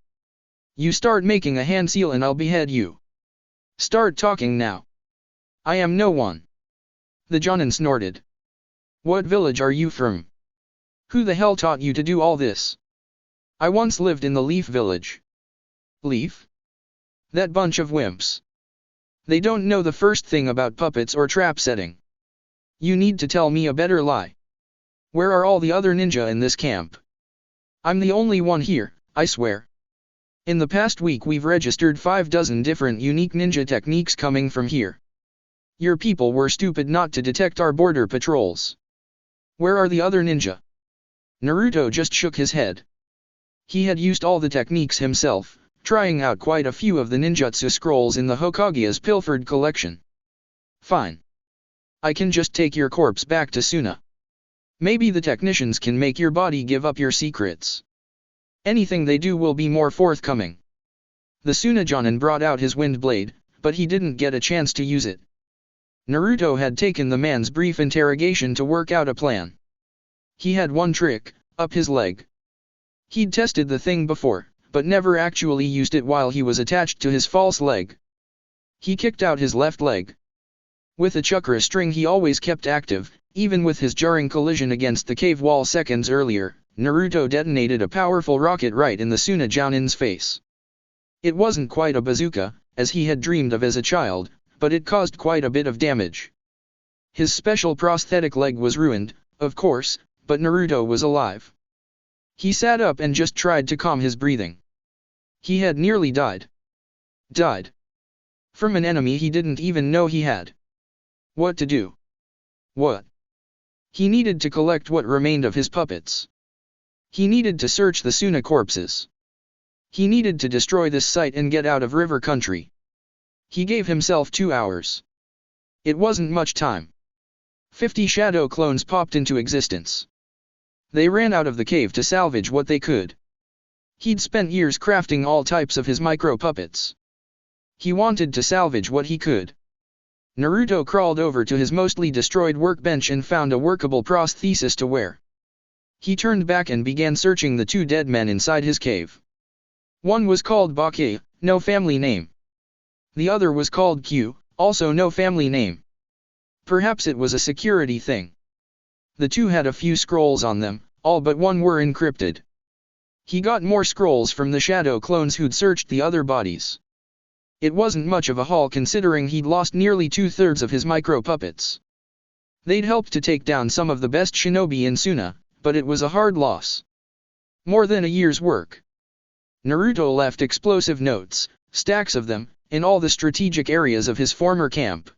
You start making a hand seal and I'll behead you. Start talking now. I am no one. The Jonin snorted. What village are you from? Who the hell taught you to do all this? I once lived in the Leaf village. Leaf? That bunch of wimps. They don't know the first thing about puppets or trap setting. You need to tell me a better lie. Where are all the other ninja in this camp? I'm the only one here, I swear. In the past week we've registered 5 dozen different unique ninja techniques coming from here. Your people were stupid not to detect our border patrols. Where are the other ninja? Naruto just shook his head. He had used all the techniques himself, trying out quite a few of the ninjutsu scrolls in the Hokage's pilfered collection. Fine. I can just take your corpse back to Suna. Maybe the technicians can make your body give up your secrets. Anything they do will be more forthcoming. The Suna Jonin brought out his wind blade, but he didn't get a chance to use it. Naruto had taken the man's brief interrogation to work out a plan. He had one trick, up his leg. He'd tested the thing before, but never actually used it while he was attached to his false leg. He kicked out his left leg. With a chakra string he always kept active, even with his jarring collision against the cave wall seconds earlier, Naruto detonated a powerful rocket right in the Suna Jonin's face. It wasn't quite a bazooka, as he had dreamed of as a child, but it caused quite a bit of damage. His special prosthetic leg was ruined, of course, but Naruto was alive. He sat up and just tried to calm his breathing. He had nearly died. Died. From an enemy he didn't even know he had. What to do? What? He needed to collect what remained of his puppets. He needed to search the Suna corpses. He needed to destroy this site and get out of river country. He gave himself 2 hours. It wasn't much time. 50 shadow clones popped into existence. They ran out of the cave to salvage what they could. He'd spent years crafting all types of his micro-puppets. He wanted to salvage what he could. Naruto crawled over to his mostly destroyed workbench and found a workable prosthesis to wear. He turned back and began searching the 2 dead men inside his cave. One was called Baki, no family name. The other was called Q, also no family name. Perhaps it was a security thing. The 2 had a few scrolls on them, all but one were encrypted. He got more scrolls from the shadow clones who'd searched the other bodies. It wasn't much of a haul considering he'd lost nearly 2/3 of his micro-puppets. They'd helped to take down some of the best shinobi in Suna, but it was a hard loss. More than a year's work. Naruto left explosive notes, stacks of them, in all the strategic areas of his former camp.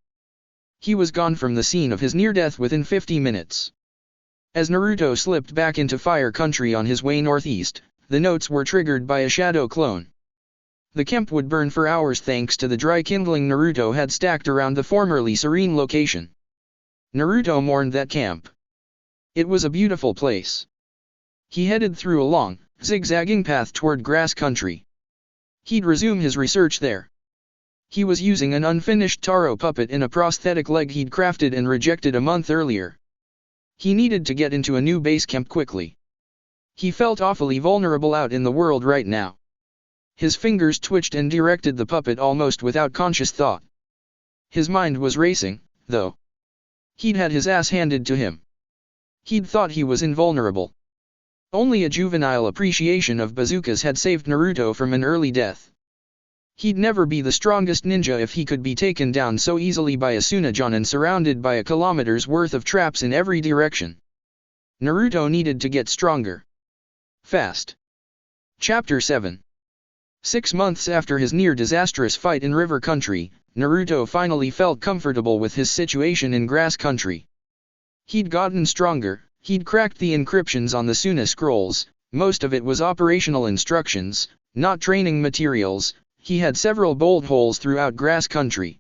He was gone from the scene of his near-death within 50 minutes. As Naruto slipped back into Fire Country on his way northeast, the notes were triggered by a shadow clone. The camp would burn for hours thanks to the dry kindling Naruto had stacked around the formerly serene location. Naruto mourned that camp. It was a beautiful place. He headed through a long, zigzagging path toward grass country. He'd resume his research there. He was using an unfinished Taro puppet in a prosthetic leg he'd crafted and rejected a month earlier. He needed to get into a new base camp quickly. He felt awfully vulnerable out in the world right now. His fingers twitched and directed the puppet almost without conscious thought. His mind was racing, though. He'd had his ass handed to him. He'd thought he was invulnerable. Only a juvenile appreciation of bazookas had saved Naruto from an early death. He'd never be the strongest ninja if he could be taken down so easily by a Suna Jonin surrounded by a kilometer's worth of traps in every direction. Naruto needed to get stronger. Fast. Chapter 7. 6 months after his near-disastrous fight in River Country, Naruto finally felt comfortable with his situation in Grass Country. He'd gotten stronger, he'd cracked the encryptions on the Suna scrolls, most of it was operational instructions, not training materials, he had several bolt holes throughout Grass Country.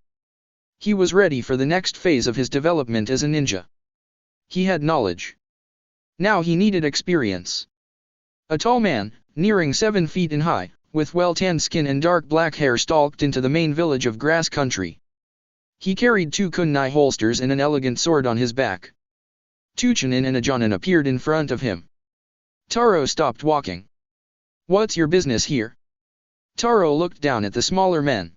He was ready for the next phase of his development as a ninja. He had knowledge. Now he needed experience. A tall man, nearing 7 feet in height, with well-tanned skin and dark black hair stalked into the main village of Grass Country. He carried 2 kunai holsters and an elegant sword on his back. 2 Chunin and a Jonin appeared in front of him. Taro stopped walking. "What's your business here?" Taro looked down at the smaller men.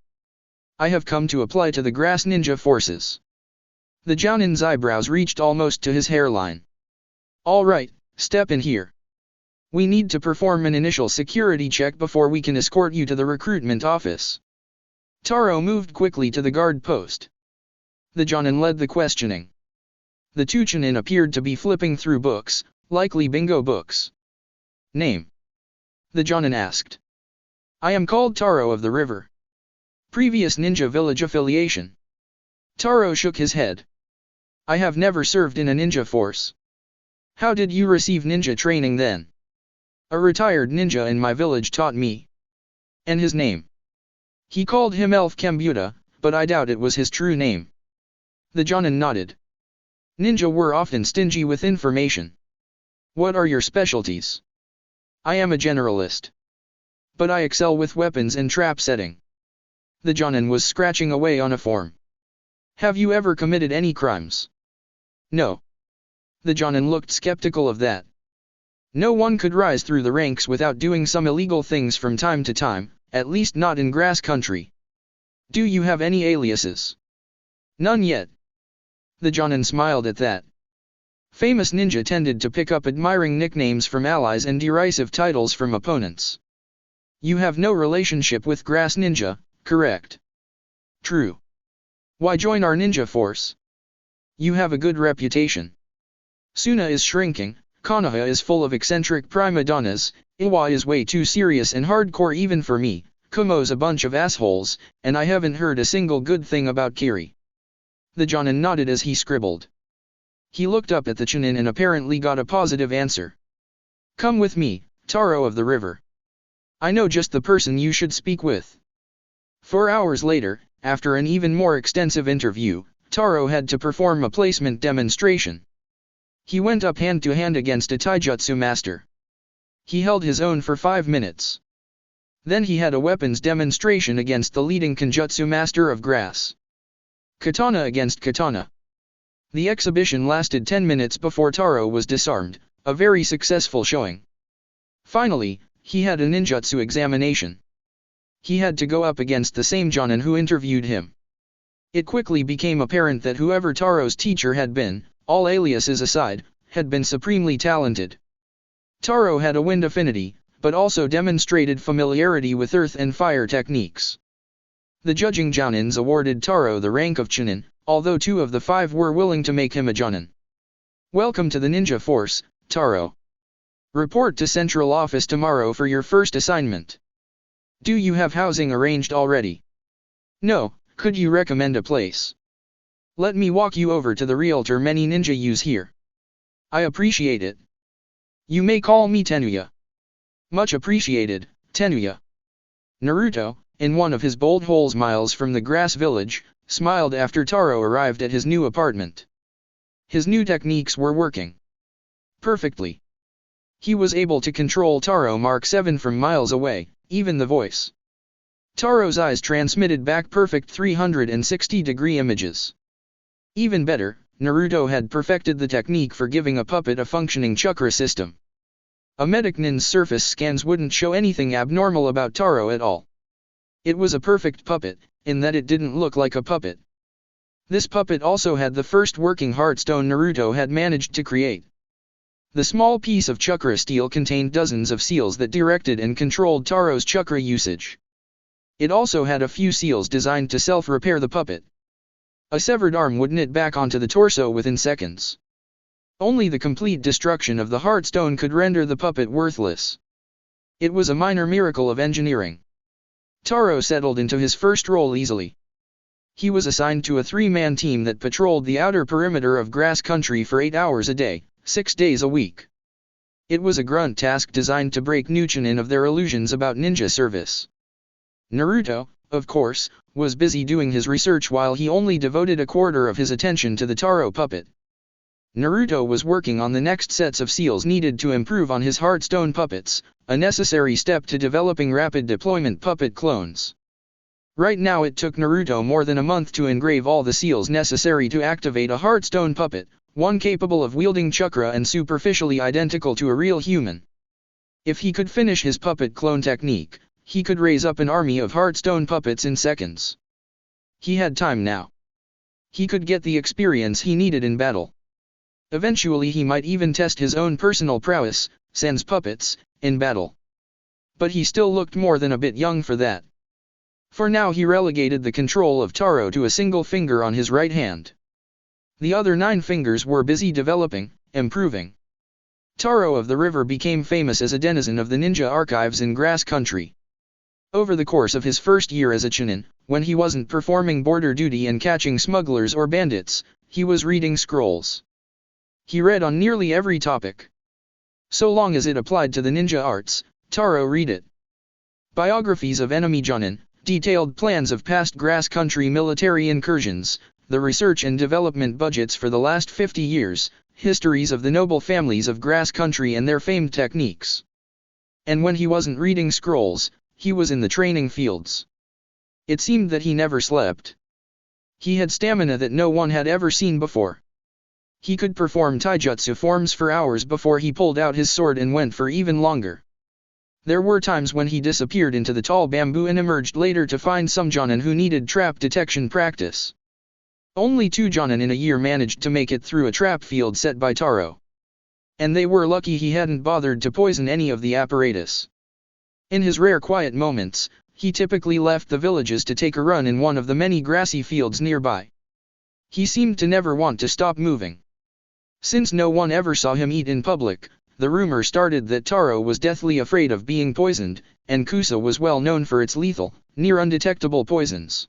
"I have come to apply to the Grass Ninja Forces." The Jonin's eyebrows reached almost to his hairline. "All right, step in here. We need to perform an initial security check before we can escort you to the recruitment office." Taro moved quickly to the guard post. The Jonin led the questioning. The 2 Chunin appeared to be flipping through books, likely bingo books. "Name?" the Jonin asked. "I am called Taro of the River." "Previous ninja village affiliation?" Taro shook his head. "I have never served in a ninja force." "How did you receive ninja training then?" "A retired ninja in my village taught me." "And his name?" "He called him Elf Kambuta, but I doubt it was his true name." The Jonin nodded. Ninja were often stingy with information. "What are your specialties?" "I am a generalist. But I excel with weapons and trap setting." The Jonin was scratching away on a form. "Have you ever committed any crimes?" "No." The Jonin looked skeptical of that. No one could rise through the ranks without doing some illegal things from time to time, at least not in Grass Country. "Do you have any aliases?" "None yet." The Jonin smiled at that. Famous ninja tended to pick up admiring nicknames from allies and derisive titles from opponents. "You have no relationship with Grass Ninja, correct?" "True." "Why join our ninja force?" "You have a good reputation." "Suna is shrinking, Konoha is full of eccentric prima donnas, Iwa is way too serious and hardcore even for me, Kumo's a bunch of assholes, and I haven't heard a single good thing about Kiri." The Jonin nodded as he scribbled. He looked up at the Chunin and apparently got a positive answer. "Come with me, Taro of the River. I know just the person you should speak with." 4 hours later, after an even more extensive interview, Taro had to perform a placement demonstration. He went up hand to hand against a taijutsu master. He held his own for 5 minutes. Then he had a weapons demonstration against the leading Kenjutsu master of Grass. Katana against katana. The exhibition lasted 10 minutes before Taro was disarmed, a very successful showing. Finally, he had a ninjutsu examination. He had to go up against the same Jonin who interviewed him. It quickly became apparent that whoever Taro's teacher had been, all aliases aside, had been supremely talented. Taro had a wind affinity, but also demonstrated familiarity with earth and fire techniques. The judging Jounins awarded Taro the rank of Chunin, although 2 of the 5 were willing to make him a Jonin. "Welcome to the ninja force, Taro. Report to central office tomorrow for your first assignment." "Do you have housing arranged already?" "No, could you recommend a place?" "Let me walk you over to the realtor many ninja use here." "I appreciate it." "You may call me Tenuya." "Much appreciated, Tenuya." Naruto, in one of his bolt holes miles from the Grass Village, smiled after Taro arrived at his new apartment. His new techniques were working perfectly. He was able to control Taro Mark 7 from miles away, even the voice. Taro's eyes transmitted back perfect 360-degree images. Even better, Naruto had perfected the technique for giving a puppet a functioning chakra system. A Medicnin's surface scans wouldn't show anything abnormal about Taro at all. It was a perfect puppet, in that it didn't look like a puppet. This puppet also had the first working heartstone Naruto had managed to create. The small piece of chakra steel contained dozens of seals that directed and controlled Taro's chakra usage. It also had a few seals designed to self-repair the puppet. A severed arm would knit back onto the torso within seconds. Only the complete destruction of the Heartstone could render the puppet worthless. It was a minor miracle of engineering. Taro settled into his first role easily. He was assigned to a 3-man team that patrolled the outer perimeter of grass country for 8 hours a day, 6 days a week. It was a grunt task designed to break new Chunin of their illusions about ninja service. Naruto, of course, was busy doing his research while he only devoted a quarter of his attention to the Taro puppet. Naruto was working on the next sets of seals needed to improve on his Heartstone puppets, a necessary step to developing rapid deployment puppet clones. Right now it took Naruto more than a month to engrave all the seals necessary to activate a Heartstone puppet, one capable of wielding chakra and superficially identical to a real human. If he could finish his puppet clone technique, he could raise up an army of Heartstone puppets in seconds. He had time now. He could get the experience he needed in battle. Eventually he might even test his own personal prowess, sans puppets, in battle. But he still looked more than a bit young for that. For now he relegated the control of Taro to a single finger on his right hand. The other 9 fingers were busy developing, improving. Taro of the River became famous as a denizen of the ninja archives in grass country. Over the course of his first year as a Chunin, when he wasn't performing border duty and catching smugglers or bandits, he was reading scrolls. He read on nearly every topic. So long as it applied to the ninja arts, Taro read it. Biographies of enemy Jonin, detailed plans of past grass country military incursions, the research and development budgets for the last 50 years, histories of the noble families of grass country and their famed techniques. And when he wasn't reading scrolls, he was in the training fields. It seemed that he never slept. He had stamina that no one had ever seen before. He could perform taijutsu forms for hours before he pulled out his sword and went for even longer. There were times when he disappeared into the tall bamboo and emerged later to find some Jonin who needed trap detection practice. Only 2 Jonin in a year managed to make it through a trap field set by Taro. And they were lucky he hadn't bothered to poison any of the apparatus. In his rare quiet moments, he typically left the villages to take a run in one of the many grassy fields nearby. He seemed to never want to stop moving. Since no one ever saw him eat in public, the rumor started that Taro was deathly afraid of being poisoned, and Kusa was well known for its lethal, near-undetectable poisons.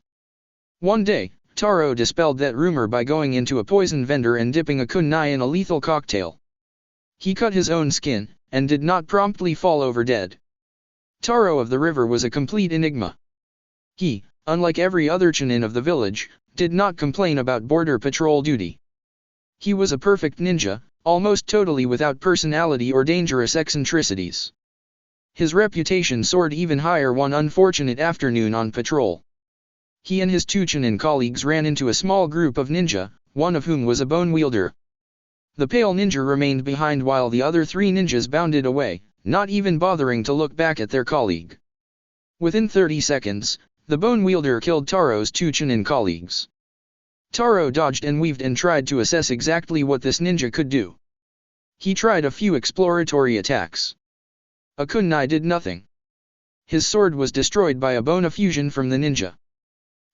One day, Taro dispelled that rumor by going into a poison vendor and dipping a kunai in a lethal cocktail. He cut his own skin, and did not promptly fall over dead. Taro of the River was a complete enigma. He, unlike every other Chunin of the village, did not complain about border patrol duty. He was a perfect ninja, almost totally without personality or dangerous eccentricities. His reputation soared even higher one unfortunate afternoon on patrol. He and his 2 Chunin colleagues ran into a small group of ninja, one of whom was a bone wielder. The pale ninja remained behind while the other 3 ninjas bounded away, not even bothering to look back at their colleague. Within 30 seconds, the bone wielder killed Taro's 2 Chunin colleagues. Taro dodged and weaved and tried to assess exactly what this ninja could do. He tried a few exploratory attacks. A kunai did nothing. His sword was destroyed by a bone fusion from the ninja.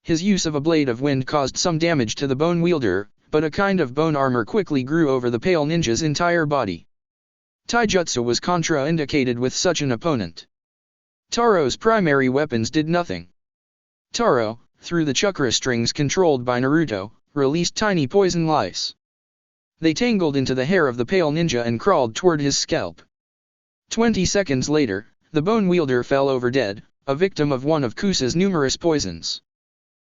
His use of a blade of wind caused some damage to the bone wielder, but a kind of bone armor quickly grew over the pale ninja's entire body. Taijutsu was contraindicated with such an opponent. Taro's primary weapons did nothing. Taro, through the chakra strings controlled by Naruto, released tiny poison lice. They tangled into the hair of the pale ninja and crawled toward his scalp. 20 seconds later, the bone wielder fell over dead, a victim of one of Kusa's numerous poisons.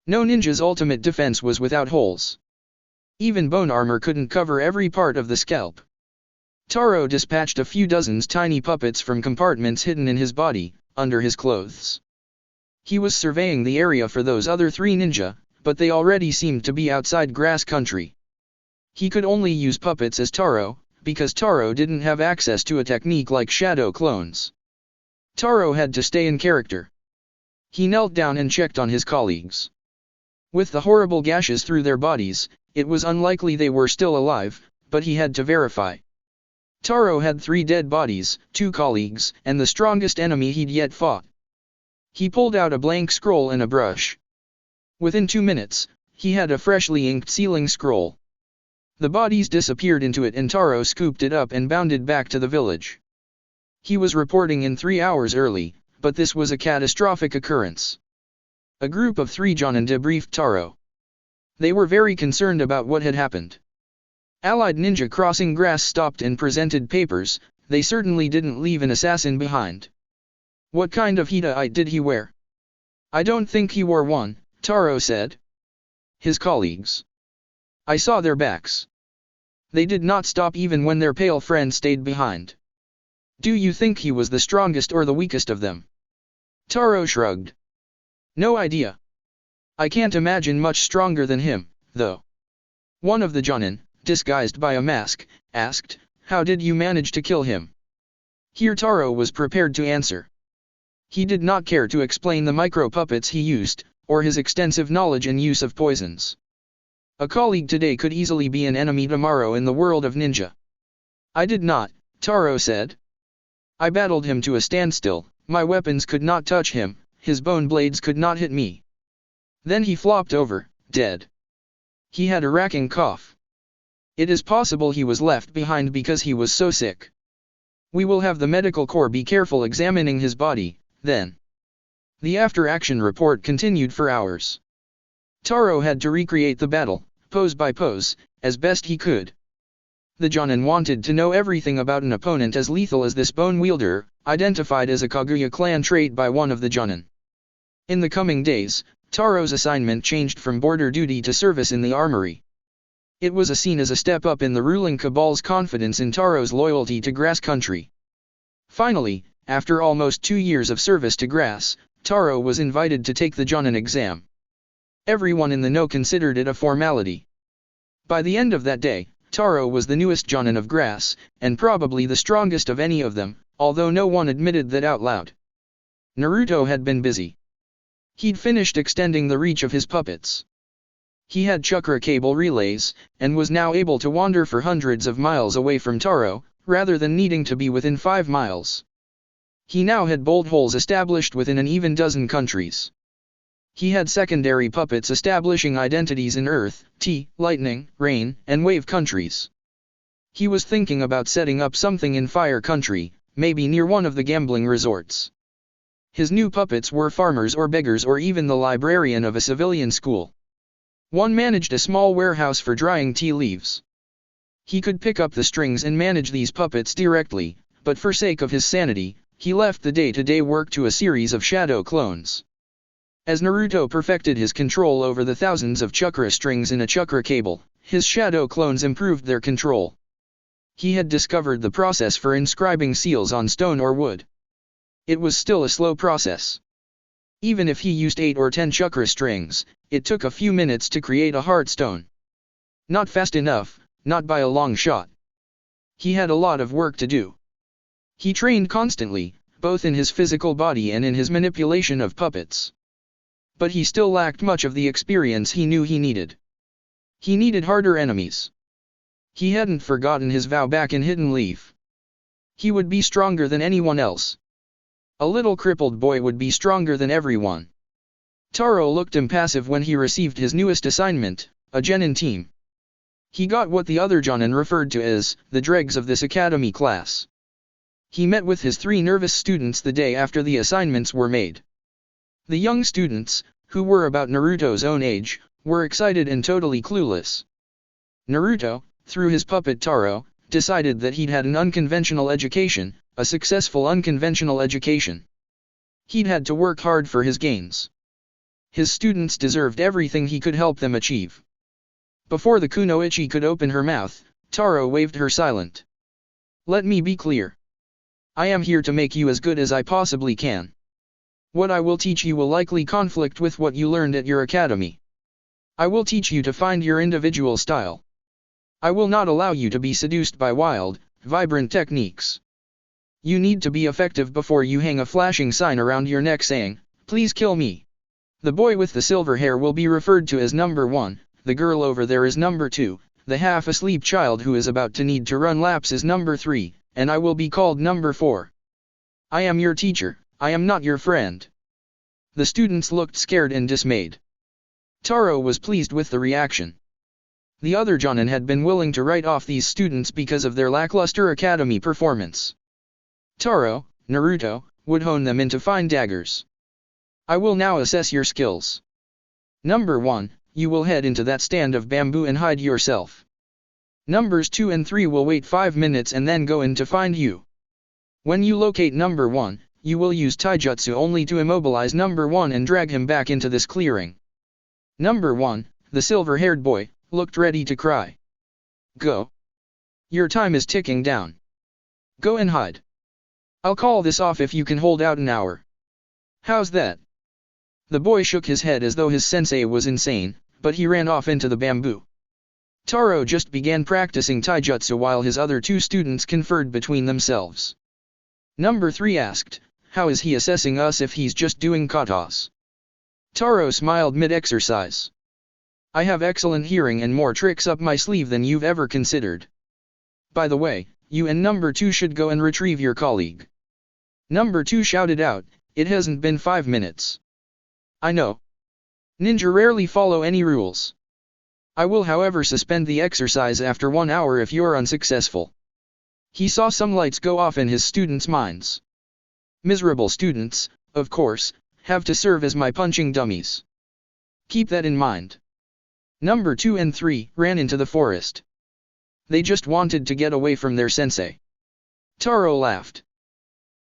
No ninja's ultimate defense was without holes. Even bone armor couldn't cover every part of the scalp. Taro dispatched a few dozens tiny puppets from compartments hidden in his body, under his clothes. He was surveying the area for those other 3 ninja, but they already seemed to be outside grass country. He could only use puppets as Taro, because Taro didn't have access to a technique like shadow clones. Taro had to stay in character. He knelt down and checked on his colleagues. With the horrible gashes through their bodies, it was unlikely they were still alive, but he had to verify. Taro had 3 dead bodies, 2 colleagues, and the strongest enemy he'd yet fought. He pulled out a blank scroll and a brush. Within 2 minutes, he had a freshly inked sealing scroll. The bodies disappeared into it and Taro scooped it up and bounded back to the village. He was reporting in 3 hours early, but this was a catastrophic occurrence. A group of 3 Jonin debriefed Taro. They were very concerned about what had happened. Allied ninja crossing grass stopped and presented papers. They certainly didn't leave an assassin behind. What kind of Hita did he wear? I don't think he wore one, Taro said. His colleagues. I saw their backs. They did not stop even when their pale friend stayed behind. Do you think he was the strongest or the weakest of them? Taro shrugged. No idea. I can't imagine much stronger than him, though. One of the Jonin, disguised by a mask, asked, how did you manage to kill him? Here Taro was prepared to answer. He did not care to explain the micro-puppets he used, or his extensive knowledge and use of poisons. A colleague today could easily be an enemy tomorrow in the world of ninja. I did not, Taro said. I battled him to a standstill, my weapons could not touch him, his bone blades could not hit me. Then he flopped over, dead. He had a racking cough. It is possible he was left behind because he was so sick. We will have the medical corps be careful examining his body, then. The after-action report continued for hours. Taro had to recreate the battle, pose by pose, as best he could. The Jonin wanted to know everything about an opponent as lethal as this bone wielder, identified as a Kaguya clan trait by one of the Jonin. In the coming days, Taro's assignment changed from border duty to service in the armory. It was seen as a step up in the ruling cabal's confidence in Taro's loyalty to Grass Country. Finally, after almost 2 years of service to Grass, Taro was invited to take the Jonin exam. Everyone in the know considered it a formality. By the end of that day, Taro was the newest Jonin of Grass, and probably the strongest of any of them, although no one admitted that out loud. Naruto had been busy. He'd finished extending the reach of his puppets. He had chakra cable relays, and was now able to wander for hundreds of miles away from Taro, rather than needing to be within 5 miles. He now had bolt holes established within an even dozen countries. He had secondary puppets establishing identities in Earth, Lightning, Rain, and Wave countries. He was thinking about setting up something in Fire country, maybe near one of the gambling resorts. His new puppets were farmers or beggars or even the librarian of a civilian school. One managed a small warehouse for drying tea leaves. He could pick up the strings and manage these puppets directly, but for sake of his sanity, he left the day-to-day work to a series of shadow clones. As Naruto perfected his control over the thousands of chakra strings in a chakra cable, his shadow clones improved their control. He had discovered the process for inscribing seals on stone or wood. It was still a slow process. Even if he used 8 or 10 chakra strings, it took a few minutes to create a heart stone. Not fast enough, not by a long shot. He had a lot of work to do. He trained constantly, both in his physical body and in his manipulation of puppets. But he still lacked much of the experience he knew he needed. He needed harder enemies. He hadn't forgotten his vow back in Hidden Leaf. He would be stronger than anyone else. A little crippled boy would be stronger than everyone. Taro looked impassive when he received his newest assignment, a genin team. He got what the other Jonin referred to as the dregs of this academy class. He met with his 3 nervous students the day after the assignments were made. The young students, who were about Naruto's own age, were excited and totally clueless. Naruto, through his puppet Taro, decided that he'd had an unconventional education, a successful unconventional education. He'd had to work hard for his gains. His students deserved everything he could help them achieve. Before the kunoichi could open her mouth, Taro waved her silent. Let me be clear. I am here to make you as good as I possibly can. What I will teach you will likely conflict with what you learned at your academy. I will teach you to find your individual style. I will not allow you to be seduced by wild, vibrant techniques. You need to be effective before you hang a flashing sign around your neck saying, "Please kill me." The boy with the silver hair will be referred to as number 1, the girl over there is number 2, the half-asleep child who is about to need to run laps is number 3, and I will be called number 4. I am your teacher, I am not your friend. The students looked scared and dismayed. Taro was pleased with the reaction. The other Jonin had been willing to write off these students because of their lackluster academy performance. Taro, Naruto, would hone them into fine daggers. I will now assess your skills. Number 1, you will head into that stand of bamboo and hide yourself. Numbers 2 and 3 will wait 5 minutes and then go in to find you. When you locate number 1, you will use taijutsu only to immobilize number 1 and drag him back into this clearing. Number 1, the silver-haired boy, looked ready to cry. Go. Your time is ticking down. Go and hide. I'll call this off if you can hold out an hour. How's that? The boy shook his head as though his sensei was insane, but he ran off into the bamboo. Taro just began practicing taijutsu while his other 2 students conferred between themselves. Number 3 asked, how is he assessing us if he's just doing katas? Taro smiled mid-exercise. I have excellent hearing and more tricks up my sleeve than you've ever considered. By the way, you and number 2 should go and retrieve your colleague. Number 2 shouted out, it hasn't been 5 minutes. I know. Ninja rarely follow any rules. I will however suspend the exercise after 1 hour if you're unsuccessful. He saw some lights go off in his students' minds. Miserable students, of course, have to serve as my punching dummies. Keep that in mind. Number 2 and 3 ran into the forest. They just wanted to get away from their sensei. Taro laughed.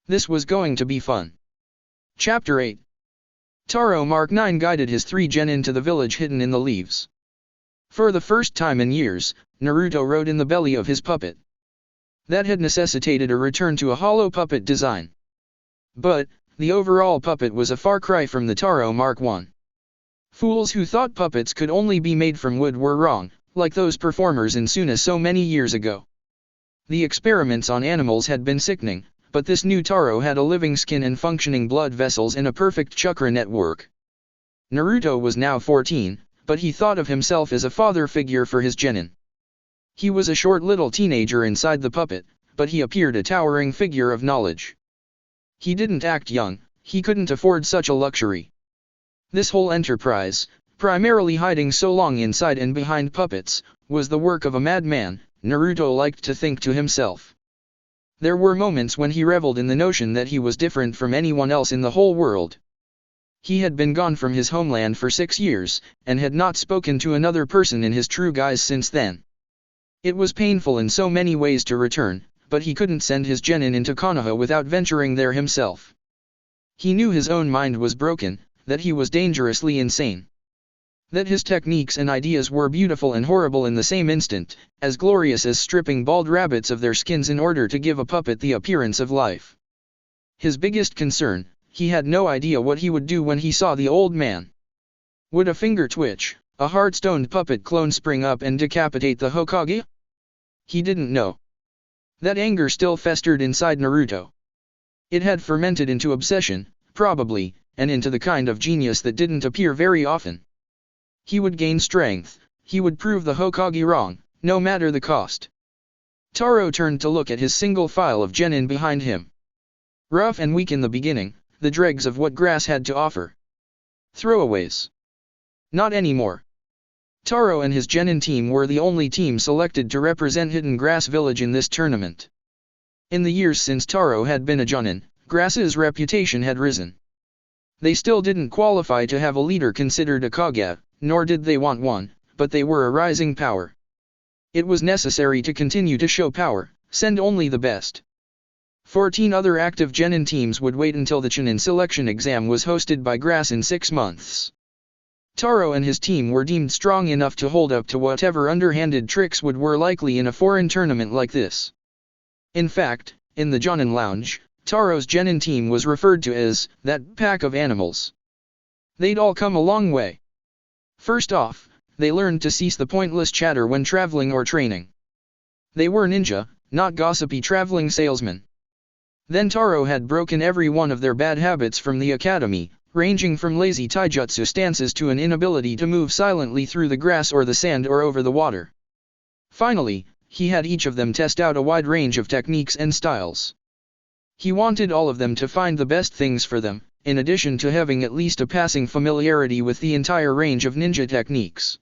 This was going to be fun. Chapter 8. Taro Mark 9 guided his 3 genin to the village hidden in the leaves. For the first time in years, Naruto rode in the belly of his puppet. That had necessitated a return to a hollow puppet design. But, the overall puppet was a far cry from the Taro Mark 1. Fools who thought puppets could only be made from wood were wrong, like those performers in Suna so many years ago. The experiments on animals had been sickening, but this new Taro had a living skin and functioning blood vessels and a perfect chakra network. Naruto was now 14, but he thought of himself as a father figure for his genin. He was a short little teenager inside the puppet, but he appeared a towering figure of knowledge. He didn't act young, he couldn't afford such a luxury. This whole enterprise, primarily hiding so long inside and behind puppets, was the work of a madman, Naruto liked to think to himself. There were moments when he reveled in the notion that he was different from anyone else in the whole world. He had been gone from his homeland for 6 years, and had not spoken to another person in his true guise since then. It was painful in so many ways to return, but he couldn't send his genin into Konoha without venturing there himself. He knew his own mind was broken, that he was dangerously insane. That his techniques and ideas were beautiful and horrible in the same instant, as glorious as stripping bald rabbits of their skins in order to give a puppet the appearance of life. His biggest concern, he had no idea what he would do when he saw the old man. Would a finger twitch, a hard-stoned puppet clone spring up and decapitate the Hokage? He didn't know. That anger still festered inside Naruto. It had fermented into obsession, probably, and into the kind of genius that didn't appear very often. He would gain strength, he would prove the Hokage wrong, no matter the cost. Taro turned to look at his single file of genin behind him. Rough and weak in the beginning, the dregs of what grass had to offer. Throwaways. Not anymore. Taro and his genin team were the only team selected to represent Hidden Grass Village in this tournament. In the years since Taro had been a Jonin, Grass's reputation had risen. They still didn't qualify to have a leader considered a Kage, nor did they want one, but they were a rising power. It was necessary to continue to show power, send only the best. 14 other active genin teams would wait until the Chunin selection exam was hosted by Grass in 6 months. Taro and his team were deemed strong enough to hold up to whatever underhanded tricks were likely in a foreign tournament like this. In fact, in the Jonin Lounge, Taro's genin team was referred to as that pack of animals. They'd all come a long way. First off, they learned to cease the pointless chatter when traveling or training. They were ninja, not gossipy traveling salesmen. Then Taro had broken every one of their bad habits from the academy, ranging from lazy taijutsu stances to an inability to move silently through the grass or the sand or over the water. Finally, he had each of them test out a wide range of techniques and styles. He wanted all of them to find the best things for them, in addition to having at least a passing familiarity with the entire range of ninja techniques.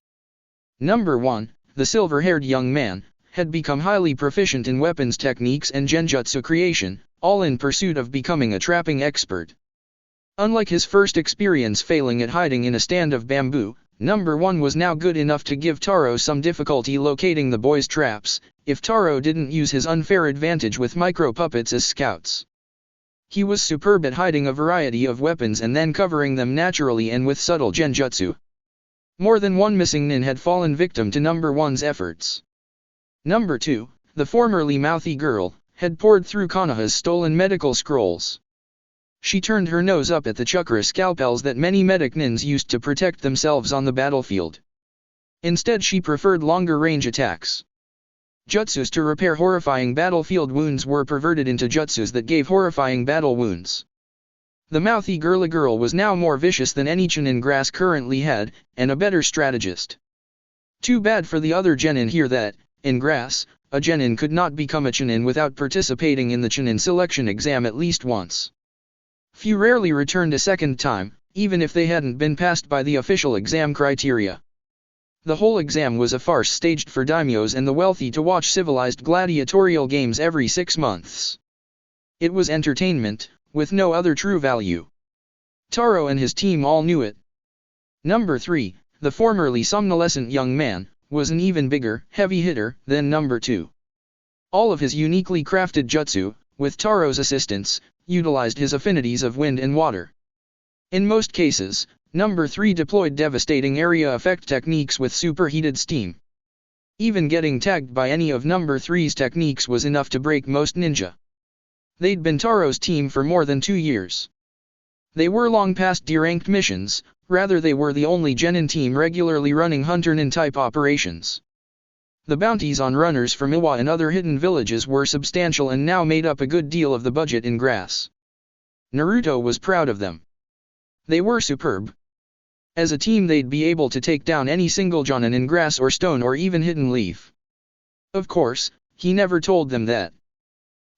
Number 1, the silver-haired young man, had become highly proficient in weapons techniques and genjutsu creation, all in pursuit of becoming a trapping expert. Unlike his first experience failing at hiding in a stand of bamboo, Number 1 was now good enough to give Taro some difficulty locating the boy's traps, if Taro didn't use his unfair advantage with micro-puppets as scouts. He was superb at hiding a variety of weapons and then covering them naturally and with subtle genjutsu. More than one missing nin had fallen victim to Number 1's efforts. Number 2, the formerly mouthy girl, had poured through Konoha's stolen medical scrolls. She turned her nose up at the chakra scalpels that many medic nins used to protect themselves on the battlefield. Instead she preferred longer-range attacks. Jutsus to repair horrifying battlefield wounds were perverted into jutsus that gave horrifying battle wounds. The mouthy girl was now more vicious than any chunin grass currently had, and a better strategist. Too bad for the other genin here that, in grass, a genin could not become a chunin without participating in the chunin selection exam at least once. Few rarely returned a second time, even if they hadn't been passed by the official exam criteria. The whole exam was a farce staged for daimyos and the wealthy to watch civilized gladiatorial games every 6 months. It was entertainment, with no other true value. Taro and his team all knew it. Number 3, the formerly somnolescent young man, was an even bigger, heavy hitter than Number 2. All of his uniquely crafted jutsu, with Taro's assistance, utilized his affinities of wind and water. In most cases, Number 3 deployed devastating area effect techniques with superheated steam. Even getting tagged by any of Number 3's techniques was enough to break most ninja. They'd been Taro's team for more than 2 years. They were long past deranked missions, rather they were the only genin team regularly running hunter-nin-type operations. The bounties on runners from Iwa and other hidden villages were substantial and now made up a good deal of the budget in grass. Naruto was proud of them. They were superb. As a team they'd be able to take down any single jonin in grass or stone or even hidden leaf. Of course, he never told them that.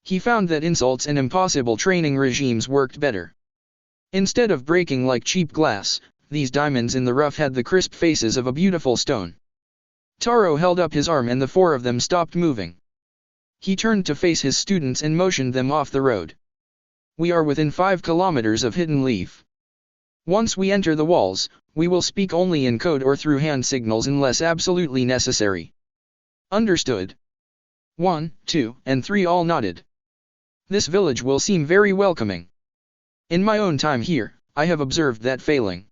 He found that insults and impossible training regimes worked better. Instead of breaking like cheap glass, these diamonds in the rough had the crisp faces of a beautiful stone. Taro held up his arm and the 4 of them stopped moving. He turned to face his students and motioned them off the road. We are within 5 kilometers of Hidden Leaf. Once we enter the walls, we will speak only in code or through hand signals unless absolutely necessary. Understood. 1, 2, and 3 all nodded. This village will seem very welcoming. In my own time here, I have observed that failing.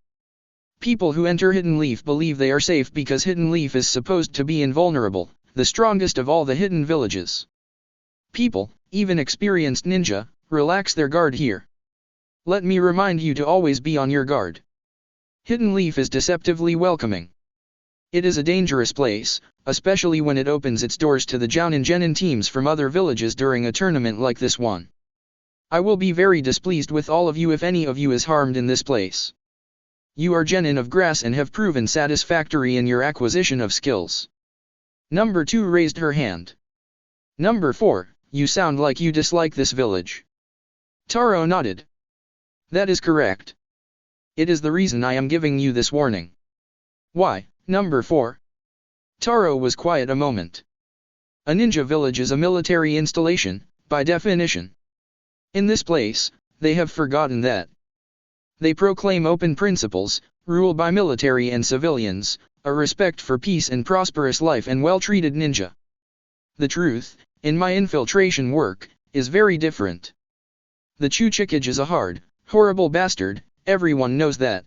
People who enter Hidden Leaf believe they are safe because Hidden Leaf is supposed to be invulnerable, the strongest of all the hidden villages. People, even experienced ninja, relax their guard here. Let me remind you to always be on your guard. Hidden Leaf is deceptively welcoming. It is a dangerous place, especially when it opens its doors to the Jounin genin teams from other villages during a tournament like this one. I will be very displeased with all of you if any of you is harmed in this place. You are genin of grass and have proven satisfactory in your acquisition of skills. Number 2 raised her hand. Number 4, you sound like you dislike this village. Taro nodded. That is correct. It is the reason I am giving you this warning. Why, Number 4? Taro was quiet a moment. A ninja village is a military installation, by definition. In this place, they have forgotten that. They proclaim open principles, rule by military and civilians, a respect for peace and prosperous life and well-treated ninja. The truth, in my infiltration work, is very different. The Chuchikage is a hard, horrible bastard, everyone knows that.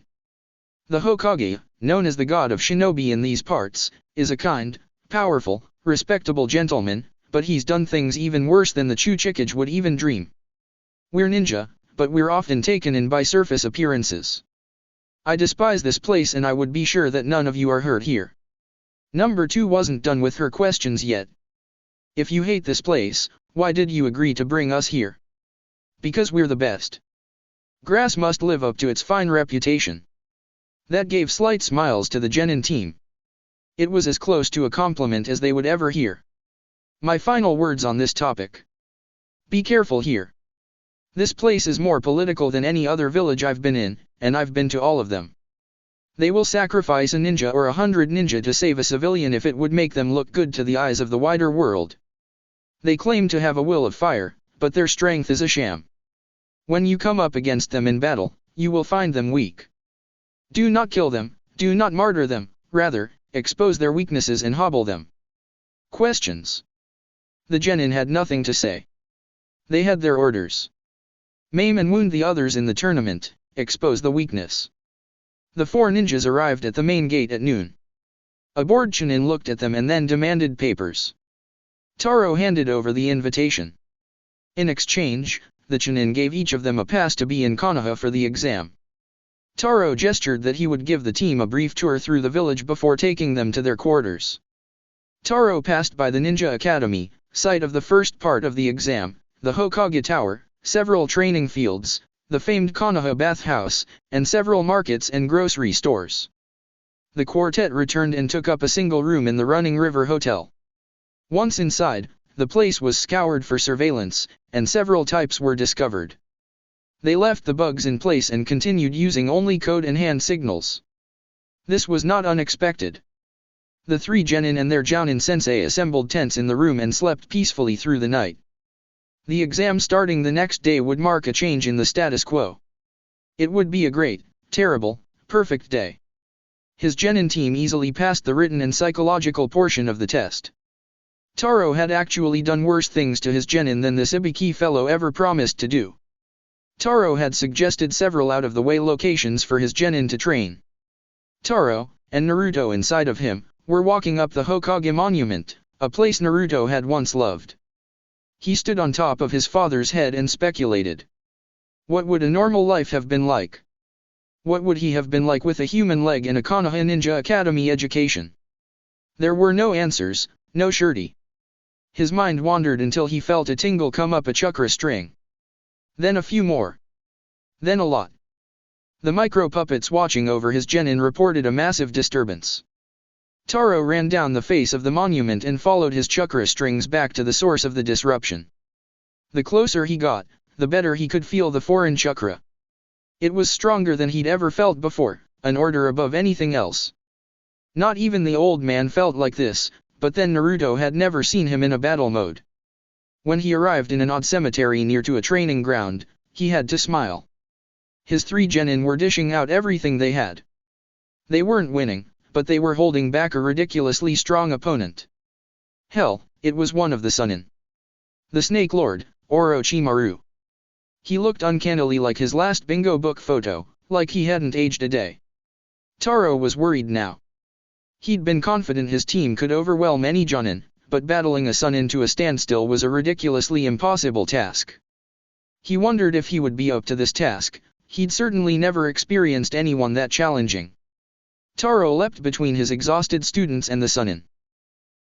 The Hokage, known as the god of shinobi in these parts, is a kind, powerful, respectable gentleman, but he's done things even worse than the Chuchikage would even dream. We're ninja, but we're often taken in by surface appearances. I despise this place and I would be sure that none of you are hurt here. Number 2 wasn't done with her questions yet. If you hate this place, why did you agree to bring us here? Because we're the best. Grass must live up to its fine reputation. That gave slight smiles to the genin team. It was as close to a compliment as they would ever hear. My final words on this topic. Be careful here. This place is more political than any other village I've been in, and I've been to all of them. They will sacrifice a ninja or 100 ninja to save a civilian if it would make them look good to the eyes of the wider world. They claim to have a will of fire, but their strength is a sham. When you come up against them in battle, you will find them weak. Do not kill them, do not martyr them, rather, expose their weaknesses and hobble them. Questions. The genin had nothing to say. They had their orders. Maim and wound the others in the tournament, expose the weakness. The 4 ninjas arrived at the main gate at noon. A bored Chunin looked at them and then demanded papers. Taro handed over the invitation. In exchange, the Chunin gave each of them a pass to be in Konoha for the exam. Taro gestured that he would give the team a brief tour through the village before taking them to their quarters. Taro passed by the Ninja Academy, site of the first part of the exam, the Hokage Tower, several training fields, the famed Konoha bathhouse, and several markets and grocery stores. The quartet returned and took up a single room in the Running River Hotel. Once inside, the place was scoured for surveillance, and several types were discovered. They left the bugs in place and continued using only code and hand signals. This was not unexpected. The 3 genin and their jounin sensei assembled tents in the room and slept peacefully through the night. The exam starting the next day would mark a change in the status quo. It would be a great, terrible, perfect day. His genin team easily passed the written and psychological portion of the test. Taro had actually done worse things to his genin than this Ibiki fellow ever promised to do. Taro had suggested several out-of-the-way locations for his genin to train. Taro, and Naruto inside of him, were walking up the Hokage Monument, a place Naruto had once loved. He stood on top of his father's head and speculated. What would a normal life have been like? What would he have been like with a human leg and a Konoha Ninja Academy education? There were no answers, no surety. His mind wandered until he felt a tingle come up a chakra string. Then a few more. Then a lot. The micro-puppets watching over his genin reported a massive disturbance. Taro ran down the face of the monument and followed his chakra strings back to the source of the disruption. The closer he got, the better he could feel the foreign chakra. It was stronger than he'd ever felt before, an order above anything else. Not even the old man felt like this, but then Naruto had never seen him in a battle mode. When he arrived in an odd cemetery near to a training ground, he had to smile. His 3 genin were dishing out everything they had. They weren't winning, but they were holding back a ridiculously strong opponent. Hell, it was one of the Sunin. The Snake Lord, Orochimaru. He looked uncannily like his last bingo book photo, like he hadn't aged a day. Taro was worried now. He'd been confident his team could overwhelm any Jonin, but battling a Sunin to a standstill was a ridiculously impossible task. He wondered if he would be up to this task. He'd certainly never experienced anyone that challenging. Taro leapt between his exhausted students and the Sunin.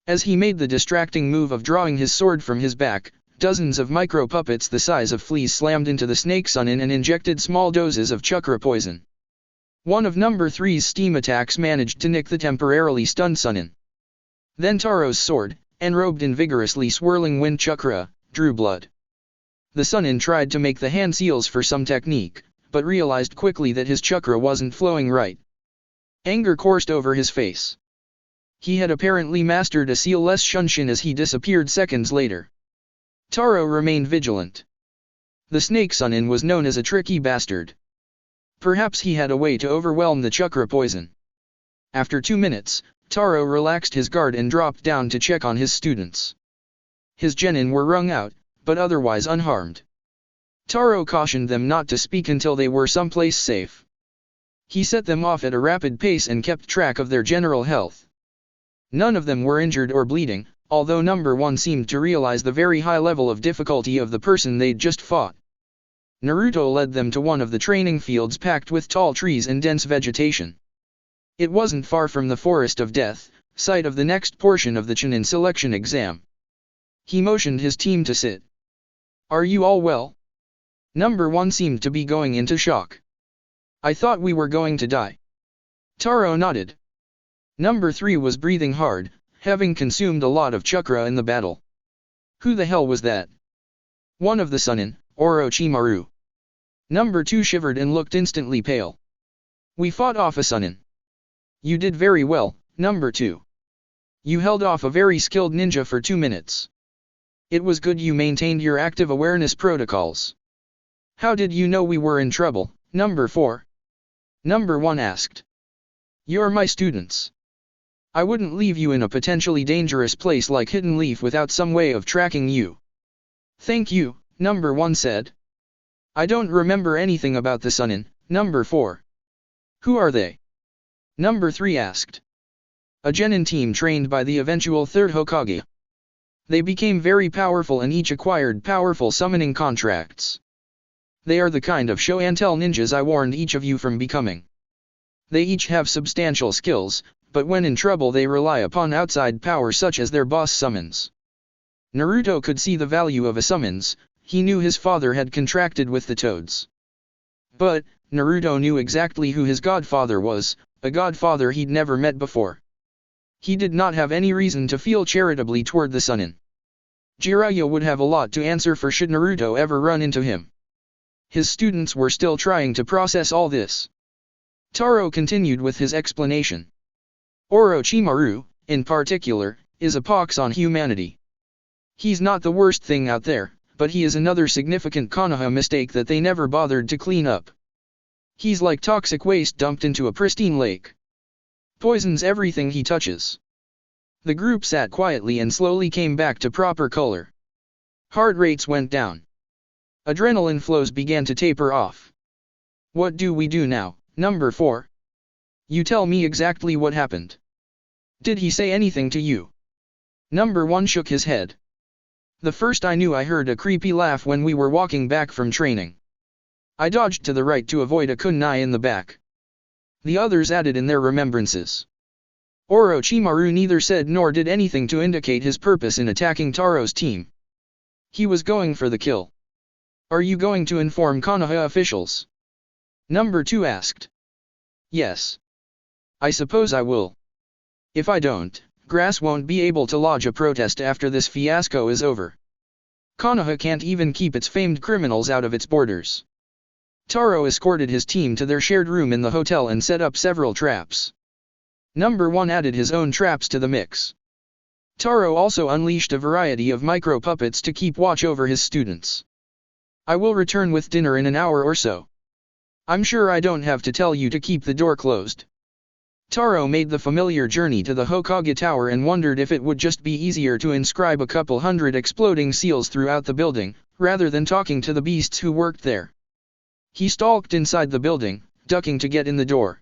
As he made the distracting move of drawing his sword from his back, dozens of micro-puppets the size of fleas slammed into the snake Sunin and injected small doses of chakra poison. One of number 3's steam attacks managed to nick the temporarily stunned Sunin. Then Taro's sword, enrobed in vigorously swirling wind chakra, drew blood. The Sunin tried to make the hand seals for some technique, but realized quickly that his chakra wasn't flowing right. Anger coursed over his face. He had apparently mastered a seal-less shunshin as he disappeared seconds later. Taro remained vigilant. The snake Sunin was known as a tricky bastard. Perhaps he had a way to overwhelm the chakra poison. After 2 minutes, Taro relaxed his guard and dropped down to check on his students. His genin were wrung out, but otherwise unharmed. Taro cautioned them not to speak until they were someplace safe. He set them off at a rapid pace and kept track of their general health. None of them were injured or bleeding, although number 1 seemed to realize the very high level of difficulty of the person they'd just fought. Naruto led them to one of the training fields packed with tall trees and dense vegetation. It wasn't far from the Forest of Death, site of the next portion of the Chunin selection exam. He motioned his team to sit. "Are you all well?" Number 1 seemed to be going into shock. "I thought we were going to die." Taro nodded. Number 3 was breathing hard, having consumed a lot of chakra in the battle. "Who the hell was that?" "One of the Sunin, Orochimaru." Number 2 shivered and looked instantly pale. "We fought off a Sunin." You did very well, number 2. You held off a very skilled ninja for 2 minutes. It was good you maintained your active awareness protocols. How did you know we were in trouble, number 4? Number 1 asked. You're my students. I wouldn't leave you in a potentially dangerous place like Hidden Leaf without some way of tracking you. Thank you, number 1 said. I don't remember anything about the Sunin, number 4. Who are they? Number 3 asked. A genin team trained by the eventual third Hokage. They became very powerful and each acquired powerful summoning contracts. They are the kind of show and tell ninjas I warned each of you from becoming. They each have substantial skills, but when in trouble they rely upon outside power such as their boss summons. Naruto could see the value of a summons. He knew his father had contracted with the toads. But, Naruto knew exactly who his godfather was, a godfather he'd never met before. He did not have any reason to feel charitably toward the Sunin. Jiraiya would have a lot to answer for should Naruto ever run into him. His students were still trying to process all this. Taro continued with his explanation. Orochimaru, in particular, is a pox on humanity. He's not the worst thing out there, but he is another significant Konoha mistake that they never bothered to clean up. He's like toxic waste dumped into a pristine lake. Poisons everything he touches. The group sat quietly and slowly came back to proper color. Heart rates went down. Adrenaline flows began to taper off. What do we do now, number 4? You tell me exactly what happened. Did he say anything to you? Number 1 shook his head. The first I knew I heard a creepy laugh when we were walking back from training. I dodged to the right to avoid a kunai in the back. The others added in their remembrances. Orochimaru neither said nor did anything to indicate his purpose in attacking Taro's team. He was going for the kill. Are you going to inform Konoha officials? Number 2 asked. Yes. I suppose I will. If I don't, Grass won't be able to lodge a protest after this fiasco is over. Konoha can't even keep its famed criminals out of its borders. Taro escorted his team to their shared room in the hotel and set up several traps. Number 1 added his own traps to the mix. Taro also unleashed a variety of micro-puppets to keep watch over his students. I will return with dinner in an hour or so. I'm sure I don't have to tell you to keep the door closed. Taro made the familiar journey to the Hokage Tower and wondered if it would just be easier to inscribe a couple hundred exploding seals throughout the building, rather than talking to the beasts who worked there. He stalked inside the building, ducking to get in the door.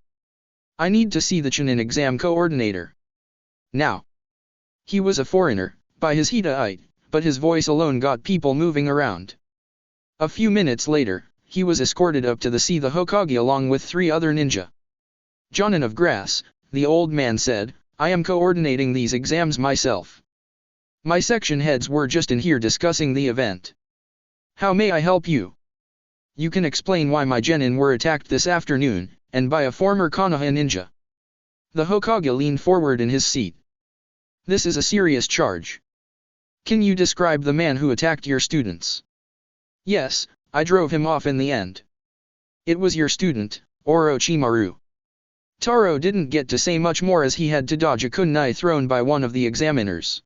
I need to see the Chunin exam coordinator. Now. He was a foreigner, by his Hita-ite, but his voice alone got people moving around. A few minutes later, he was escorted up to the Hokage along with 3 other ninja. Jonin of Grass, the old man said, I am coordinating these exams myself. My section heads were just in here discussing the event. How may I help you? You can explain why my genin were attacked this afternoon, and by a former Konoha ninja. The Hokage leaned forward in his seat. This is a serious charge. Can you describe the man who attacked your students? Yes, I drove him off in the end. It was your student, Orochimaru. Taro didn't get to say much more as he had to dodge a kunai thrown by one of the examiners.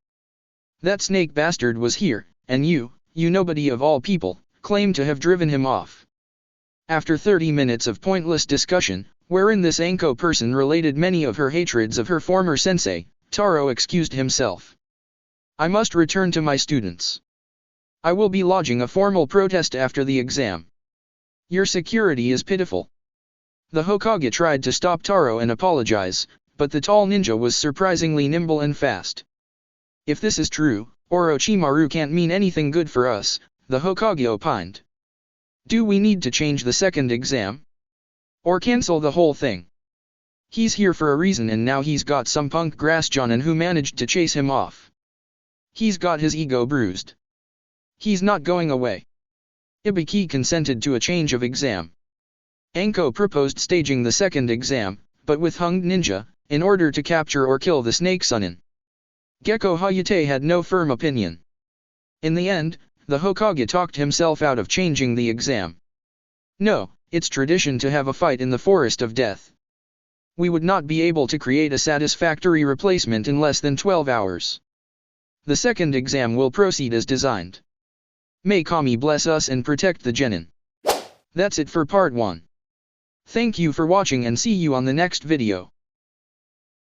That snake bastard was here, and you nobody of all people, claimed to have driven him off. After 30 minutes of pointless discussion, wherein this Anko person related many of her hatreds of her former sensei, Taro excused himself. I must return to my students. I will be lodging a formal protest after the exam. Your security is pitiful. The Hokage tried to stop Taro and apologize, but the tall ninja was surprisingly nimble and fast. If this is true, Orochimaru can't mean anything good for us, the Hokage opined. Do we need to change the second exam? Or cancel the whole thing? He's here for a reason and now he's got some punk grass Jonin who managed to chase him off. He's got his ego bruised. He's not going away. Ibiki consented to a change of exam. Anko proposed staging the second exam, but with Hunged Ninja, in order to capture or kill the Snake Sunin. Gekko Hayate had no firm opinion. In the end, the Hokage talked himself out of changing the exam. No, it's tradition to have a fight in the Forest of Death. we would not be able to create a satisfactory replacement in less than 12 hours. The second exam will proceed as designed. May Kami bless us and protect the genin. That's it for part 1. Thank you for watching and see you on the next video.